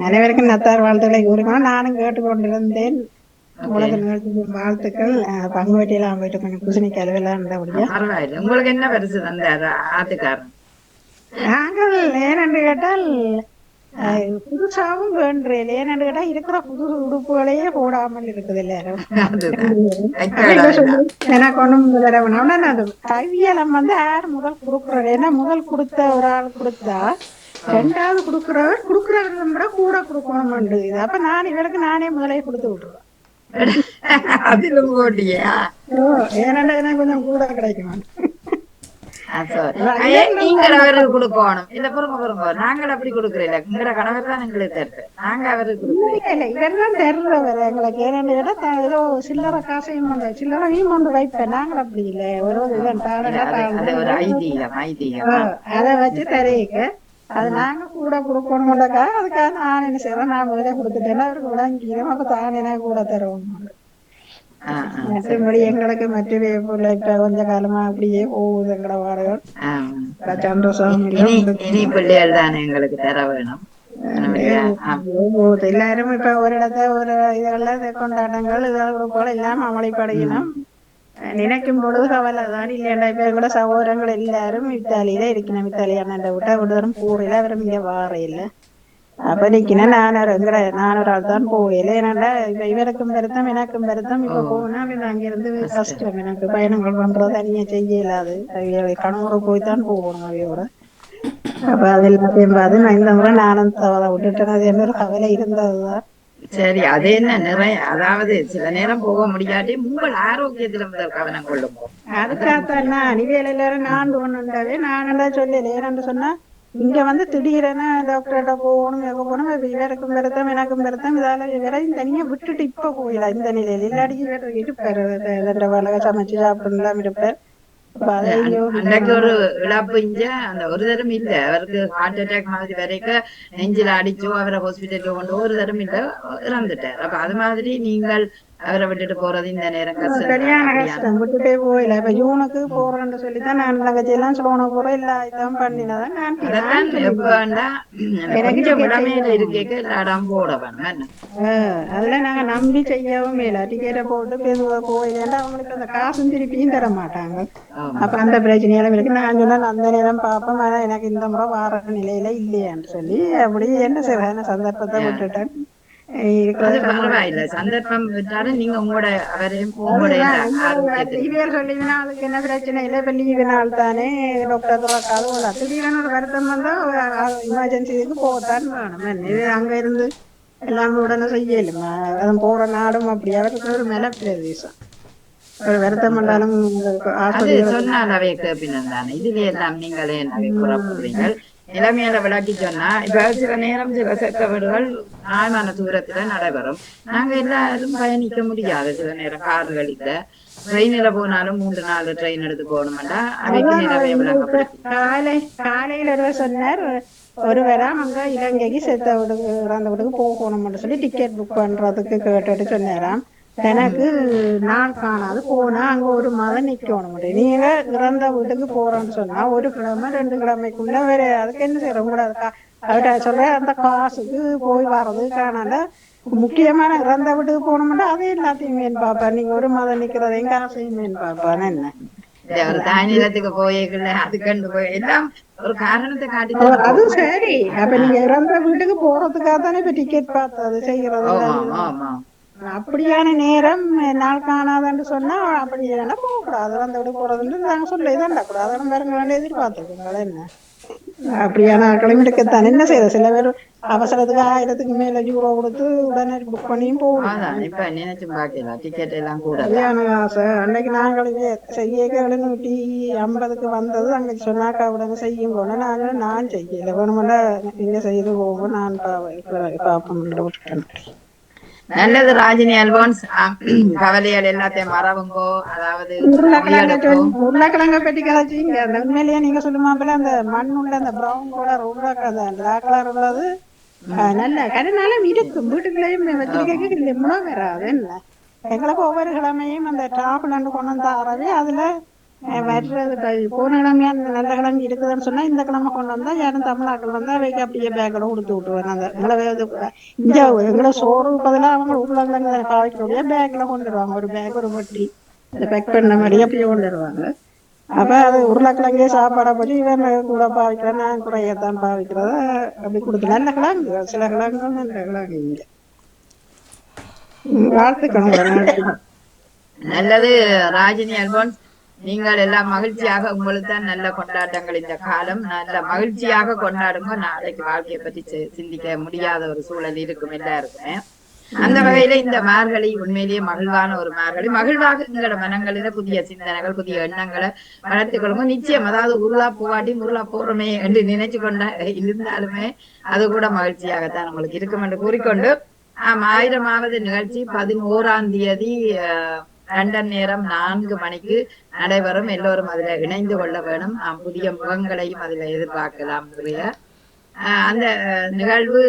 அனைவருக்கும் நத்தார் வாழ்த்துக்களை கூறுகிறோம். நானும் கேட்டுக்கொண்டிருந்தேன். உலக வாழ்த்துக்கள். பங்கு வெட்டியெல்லாம் போயிட்டு கொஞ்சம் பூசணிக்கு அளவெல்லாம் இருந்தபடியா. பரவாயில்ல. உங்களுக்கு என்ன பரிசு தந்தாரு ஆத்துக்காரன்? நாங்கள் ஏனென்று கேட்டால் புதுசாவும் வேண்டேன். ஏனென்று கேட்டா இருக்கிற புது உடுப்புகளையே போடாமல் இருக்குது எல்லாரும். எனக்கு ஒண்ணும் தரவனா அது கைவியலம் வந்து யார் முதல் கொடுக்குறாரு. ஏன்னா முதல் கொடுத்த ஒரு ஆள் கொடுத்தா ரெண்டாவது கொடுக்குறவரை விட கூட கொடுக்கணும். இது அப்ப நான் இவருக்கு நானே முதலே கொடுத்து விட்டுருவேன். ஏனென்றா எனக்கு கொஞ்சம் கூட கிடைக்குமா. நீங்கள் அவருக்கு கொடுக்கணும். இல்ல பொறுங்க நாங்கள் அப்படி கொடுக்கறோம். எங்களோட கணவர் தான் எங்களுக்கு தருது. நாங்க அவருக்கு கொடுக்கல. இவர்தான் தர்றவர் எங்களுக்கு. ஏன்னு ஏதோ சில்லறை காசையும் சில்லறையும் கொண்டு வைப்பேன். நாங்கள் அப்படி இல்லை. ஒரு ஒரு ஐதீகம் அதை வச்சு தரீங்க. அது நாங்க கூட கொடுக்கணும்டாக்கா அதுக்காக நான் என்ன செய்யறேன். நான் முதலே கொடுத்துட்டேன்னா அவருக்கு விளங்கிடும். அப்ப தான் எனக்கு கூட தருவோம். மற்றபடி எங்களுக்கு மற்றவே போல இப்ப கொஞ்ச காலமா அப்படியே போகுது எங்களோட வாடகை. சந்தோஷம் பிள்ளைகள் தானே எங்களுக்கு தர வேணும். எல்லாரும் இப்ப ஒரு இடத்த ஒரு இதெல்லாம் கொண்டாட்டங்கள் இதோட போல இல்லாம அமளிப்படையினோம் நினைக்கும் பொழுது கவலை தான். இல்லையா இப்ப கூட சகோதரங்கள் எல்லாரும் இத்தாலியில இருக்கணும். இத்தாலியான விட்டா விடுதரும் போறல அவரும் இங்க வார இல்லை. அப்ப நிக்கணும். நான் ஒரு ஆள் தான் போகல. ஏன்னாண்டா இப்ப இவருக்கும் வருத்தம் எனக்கும் வருத்தம். இப்ப போனா அங்கிருந்து கஷ்டம். எனக்கு பயணங்கள் பண்றது தனியா செய்ய இயலாது. கணவரை போய்தான் போகணும் அவையோட. அப்ப அது எல்லாத்தையும் பார்த்து நான் இந்த முறை நானும் தவறை விட்டுட்டேன். அது என்ன ஒரு கவலை இருந்ததுதான். சரி அது என்ன நிறைய அதாவது சில நேரம் போக முடியாட்டி உங்கள் ஆரோக்கியத்துல முதல் கவனம் கொள்ளும். அதுக்காகத்தான் அணிவேல எல்லாரும் நான் ஒண்ணுண்டாவே நானண்டா சொல்லல. ஏன்னு சொன்னா இங்க வந்து திடீரென டாக்டர்கிட்ட போகணும் எங்க போகணும். இவருக்கும் வருத்தம் எனக்கும் வருத்தம். இதால இவரையும் தனியா விட்டுட்டு இப்ப போயிடலாம் இந்த நிலையில. இல்லாடி இவர் இருப்பாரு வளக சமைச்சு சாப்பிடலாம் இருப்பார். அன்றைக்கு ஒரு இழப்பு இங்க அந்த ஒரு தரம் இல்ல. அவருக்கு ஹார்ட் அட்டாக் மாதிரி வரைக்கும் நெஞ்சில அடிச்சோ அவரை ஹாஸ்பிட்டலுக்கு கொண்டு ஒரு தரம் இல்ல இறந்துட்டார். அப்ப அது மாதிரி நீங்கள் அவரை விட்டுட்டு போறது இந்த நேரம் சரியான கஷ்டம். விட்டுட்டே போயில. இப்ப ஜூனுக்கு போறேன்னு சொல்லித்தான் நான் தங்கச்சி எல்லாம் சோன போற இல்ல இதான் பண்ணினதான் இடம் போட வேணும். அதுல நாங்க நம்பி செய்யவும் இல்ல. டிக்கெட்டை போட்டு பேசுவ போயிலேன்னா அவங்களுக்கு அந்த காசும் திருப்பியும் தர மாட்டாங்க. அப்ப அந்த பிரச்சனையெல்லாம் இருக்கு. நான் சொன்னேன் அந்த நேரம் பார்ப்போம். ஆனா எனக்கு இந்த முறை வார நிலையில இல்லையான்னு சொல்லி அப்படி என்ன செய்வேன் சந்தர்ப்பத்தை விட்டுட்டேன். சந்தர்ப்பம் நீங்க உங்களோட அவரையும் சொல்லிங்கன்னா அதுக்கு என்ன பிரச்சனை இல்லை. இப்ப லீவு நாள் தானே டாக்டர் திடீர்னு ஒரு வருத்தம் வந்தா எமர்ஜென்சிக்கு போகத்தான் வேணும். இது அங்க இருந்து எல்லாம் உடனே செய்யலும் அதன் போற நாடும் அப்படி அவருக்கு ஒரு மலை பிரதேசம் ஒரு வருத்தம் பண்ணாலும் அது ஆஸ்பத்திரிகளுக்கு சொன்னால் அவை கேப்பினம் தானே. இதுல எல்லாம் நீங்களே அவை புறப்படுறீங்கள். நிலைமையில விளக்கி சொன்னா இப்ப சில நேரம் சில செத்த வீடுகள் நியாயமான தூரத்துல நடைபெறும். நாங்க எல்லாரும் பயணிக்க முடியாது. சில நேரம் கார்களில ட்ரெயினில போனாலும் 3-4 ட்ரெயின் எடுத்து போகணும்டா அவைக்கு நிலைமையை விளங்கப்படுத்தி காலையில ஒருவர் சொன்னார் ஒருவரா அங்க இலங்கைக்கு செத்த வீடுக்கு இறந்த வீட்டுக்கு போகணும்னு சொல்லி டிக்கெட் புக் பண்றதுக்கு கேட்டுட்டு சொன்னாராம். எனக்கு நாள் காணாது போனா அங்க ஒரு மாதம் நிக்கணும். நீங்க இறந்த வீட்டுக்கு போறோம்னு சொன்னா ஒரு கிழமை 2 கிழமைக்குள்ள வேற அதுக்கு என்ன செய்யற கூடாது. அவர்கிட்ட சொல்ற அந்த காசுக்கு போய் வர்றது காணாத முக்கியமான இறந்த வீட்டுக்கு போகணும்னா அது எல்லாத்தையும் மேன் பாப்பா. நீங்க ஒரு மாதம் நிக்கிறதையும் காசையும் மேன் பாப்பான்னு என்ன ஒரு தாய் நிலத்துக்கு போயிருக்கல அதுக்கண்டு போய் எல்லாம் ஒரு காரணத்தை காட்டி அது சரி. அப்ப நீங்க இறந்த வீட்டுக்கு போறதுக்காக தானே இப்ப டிக்கெட் பார்த்தது செய்யறது. அப்படியான நேரம் நாள் காணாதன்னு சொன்னா அப்படி இல்லைன்னா போகக்கூடாது. இறந்த வீட்டுக்கு போறதுன்னு நாங்க சொல்ல இதாண்டா கூடாது. அதெல்லாம் வேற எதிர்பார்த்துருக்கோங்களா என்ன அப்படியான ஆட்களும் இருக்கத்தான். என்ன செய்யற சில பேர் அவசரத்துக்கு 1000க்கு மேல யூரோ கொடுத்து உடனே புக் பண்ணியும் போகணும். இப்ப நினைச்சு பாக்கலாம் டிக்கெட் எல்லாம் கூட ஆசை. அன்னைக்கு நாங்களும் செய்ய 750க்கு வந்தது. அங்க சொன்னாக்கா உடனே செய்யும் போன நான் செய்யல வேணுமெண்டா நீங்க செய்து போவோம் நான் பாப்போம் விட்டுட்டேன். நல்லது ராஜினி அல்போன்ஸ். கவலைகள் எல்லாத்தையும் மறவுங்கோ. அதாவது உருளைக்கிழங்க பற்றி கதைச்சிங்க. உண்மையிலேயே நீங்க சொல்லுமா போல அந்த மண் உள்ள அந்த பிரவுன் கலர் உருளைக்கிழங்கு உள்ளது நல்ல கருநாளும் இருக்கும். வீட்டுக்குள்ளேயும் வச்சிருக்க முறை வராது. என்ன எங்களுக்கு ஒவ்வொரு கிழமையும் அந்த டாப்ல கொண்டு வந்து ஆறவே அதுல வர்றது போன கிழமையா நல்ல கிழங்கு இருக்குதுன்னு சொன்னா இந்த கிழமை கொண்டு வந்தா யாரும் தமிழாக்கள் வந்தா அவைக்கு அப்படியே பேக்கோட கொடுத்து விட்டுருவேன். அந்த இங்க எங்களை சோறு பதிலாக அவங்க உருளைக்கிழங்கு பாவிக்கக்கூடிய பேக்ல கொண்டு வருவாங்க. ஒரு பேக் ஒரு வட்டி இந்த பேக் பண்ண மாதிரி அப்படியே கொண்டு வருவாங்க. அப்ப அது உருளைக்கிழங்கே சாப்பாடை பற்றி இவன் கூட பாவிக்கிறேன் நான் குறையத்தான் பாவிக்கிறத அப்படி கொடுத்து நல்ல கிழங்கு சில கிழங்குகள் நல்ல கிழங்கு இங்க வாழ்த்துக்கணும். நல்லது ராஜினி அல்போன்ஸ். நீங்கள் எல்லாம் மகிழ்ச்சியாக உங்களுக்கு தான் நல்ல கொண்டாட்டங்கள். இந்த காலம் நல்ல மகிழ்ச்சியாக கொண்டாடுங்க. நாளைக்கு வாழ்க்கையை பற்றி சிந்திக்க முடியாத ஒரு சூழல் இருக்கும் எல்லாருக்குமே. அந்த வகையில இந்த மார்கழி உண்மையிலேயே மகிழ்வான ஒரு மார்கழி. மகிழ்வாக எங்களோட மனங்களில புதிய சிந்தனைகள் புதிய எண்ணங்களை வளர்த்துக்கொள்ளுங்க. நிச்சயம் அதாவது உருளா போவாட்டி உருளா போறோமே என்று நினைச்சு கொண்ட இருந்தாலுமே அது கூட மகிழ்ச்சியாகத்தான் உங்களுக்கு இருக்கும் என்று கூறிக்கொண்டு 1000வது நிகழ்ச்சி 11ஆம் தேதி லண்டன் நேரம் 4 மணிக்கு நடைபெறும். எல்லோரும் அதுல இணைந்து கொள்ள வேணும். புதிய முகங்களையும் அதுல எதிர்பார்க்கலாம். அந்த நிகழ்வு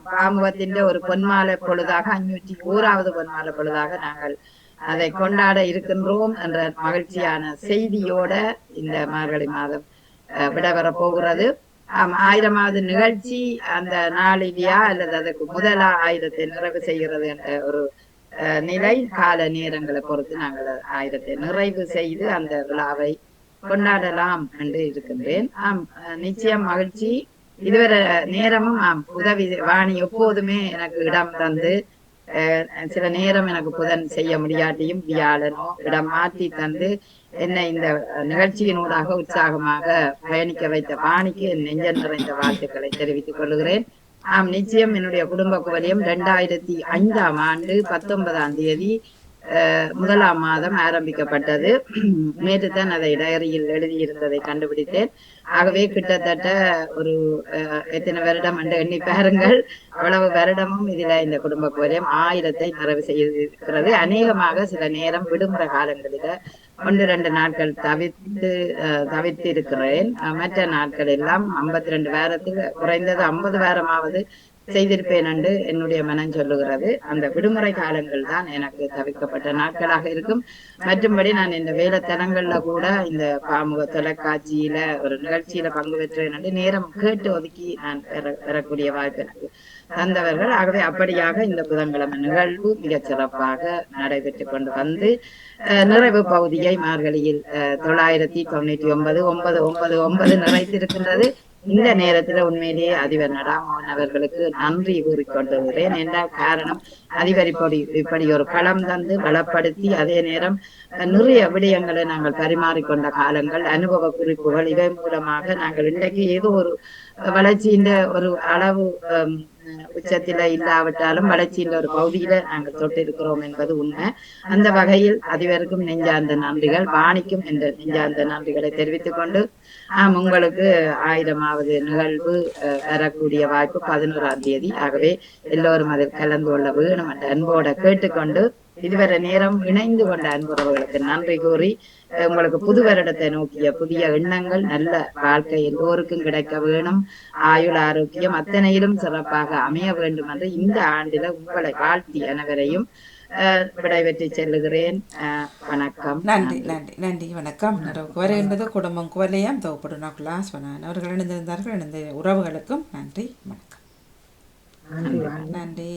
பாமுகத்தின் ஒரு பொன்மாலை பொழுதாக 501வது பொன்மாலை பொழுதாக நாங்கள் அதை கொண்டாட இருக்கின்றோம் என்ற மகிழ்ச்சியான செய்தியோட இந்த மார்கழி மாதம் விடைபெற போகிறது. 1000வது நிகழ்ச்சி அந்த நாளிலேயா அல்லது அதுக்கு முதலா 1000த்தை நிறைவு செய்கிறது என்ற ஒரு நிலை கால நேரங்களை பொறுத்து நாங்கள் 1000த்தை நிறைவு செய்து அந்த விழாவை கொண்டாடலாம் என்று இருக்கின்றேன். நிச்சயம் மகிழ்ச்சி. இதுவரை நேரமும் உதவி வாணி எப்போதுமே எனக்கு இடம் தந்து சில நேரம் எனக்கு புதன் செய்ய முடியாட்டியும் வியாழனோ இடம் மாற்றி தந்து என்னை இந்த நிகழ்ச்சியினூடாக உற்சாகமாக பயணிக்க வைத்த வாணிக்கு என் நெஞ்சம் நிறைந்த வாழ்த்துக்களை தெரிவித்துக் கொள்கிறேன். நிச்சயம் என்னுடைய குடும்ப குவலியம் 2005ஆம் ஆண்டு 19ஆம் தேதி 1ஆம் மாதம் ஆரம்பிக்கப்பட்டது. நேற்று தான் அதை டைரியில் எழுதியிருந்ததை கண்டுபிடித்தேன். ஆகவே கிட்டத்தட்ட ஒரு எத்தனை வருடம் என்று எண்ணி பாருங்கள். அவ்வளவு வருடமும் இதுல இந்த குடும்ப குவலியம் 1000த்தை நிறைவு செய்திருக்கிறது. அநேகமாக சில நேரம் விடுமுறை காலங்களில 1-2 நாட்கள் தவிர்த்து இருக்கிறேன். மற்ற நாட்கள் எல்லாம் 52 வாரத்தில் குறைந்தது 50 வாரமாவது செய்திருப்பேன் என்று என்னுடைய மனம் சொல்லுகிறது. அந்த விடுமுறை காலங்கள் தான் எனக்கு தவிர்க்கப்பட்ட நாட்களாக இருக்கும். மற்றும்படி நான் இந்த வேலைத்தலங்கள்ல கூட இந்த பாமுக தொலைக்காட்சியில ஒரு நிகழ்ச்சியில பங்கு பெற்றேன் என்று நேரம் கேட்டு ஒதுக்கி நான் பெறக்கூடிய வாய்ப்பு எனக்கு தந்தவர்கள். ஆகவே அப்படியாக இந்த புதன்கிழமை நிகழ்வு மிகச் சிறப்பாக நடைபெற்று கொண்டு வந்து நிறைவு பகுதியை மார்கழியில் 999 நிறைத்திருக்கின்றது. இந்த நேரத்துல உண்மையிலேயே அதிபர் நடாமோகன் அவர்களுக்கு நன்றி கூறிக்கொண்டுகிறேன். என்றால் காரணம் அதிபர் இப்படி ஒரு களம் தந்து பலப்படுத்தி அதே நேரம் நிறைய விடயங்களை நாங்கள் பரிமாறிக்கொண்ட காலங்கள் அனுபவ குறிப்புகள் இவை மூலமாக நாங்கள் இன்றைக்கு ஏதோ ஒரு வளர்ச்சியின் ஒரு அளவு உச்சத்தில இல்லாவிட்டாலும் வளர்ச்சியின் ஒரு பகுதியில நாங்கள் தொட்டு இருக்கிறோம் என்பது உண்மை. அந்த வகையில் அதிபருக்கும் நெஞ்சார்ந்த நன்றிகள், வாணிக்கும் என்ற நெஞ்சார்ந்த நன்றிகளை தெரிவித்துக் கொண்டு உங்களுக்கு 1000வது நிகழ்வு வரக்கூடிய வாய்ப்பு 11ஆம் தேதி. ஆகவே எல்லோரும் அதில் கலந்து கொள்ள வேணும் என்ற அன்போட கேட்டுக்கொண்டு இதுவரை நேரம் இணைந்து கொண்ட அன்புறவர்களுக்கு நன்றி கூறி உங்களுக்கு புது வருடத்தை நோக்கிய புதிய எண்ணங்கள், நல்ல வாழ்க்கை எல்லோருக்கும் கிடைக்க வேணும், ஆயுள் ஆரோக்கியம் அத்தனையிலும் சிறப்பாக அமைய வேண்டும் என்று இந்த ஆண்டில உங்களை வாழ்த்தி அனைவரையும் விடைபெற்று செல்லுகிறேன். வணக்கம். நன்றி நன்றி நன்றி. வணக்கம். நிறைவுக்கு வருகின்றது குடும்பம் குவலையாம் தொகுப்படுனா கிளாஸ் அவர்கள் இணைந்திருந்தார்கள். இணைந்த உறவுகளுக்கும் நன்றி. வணக்கம். நன்றி.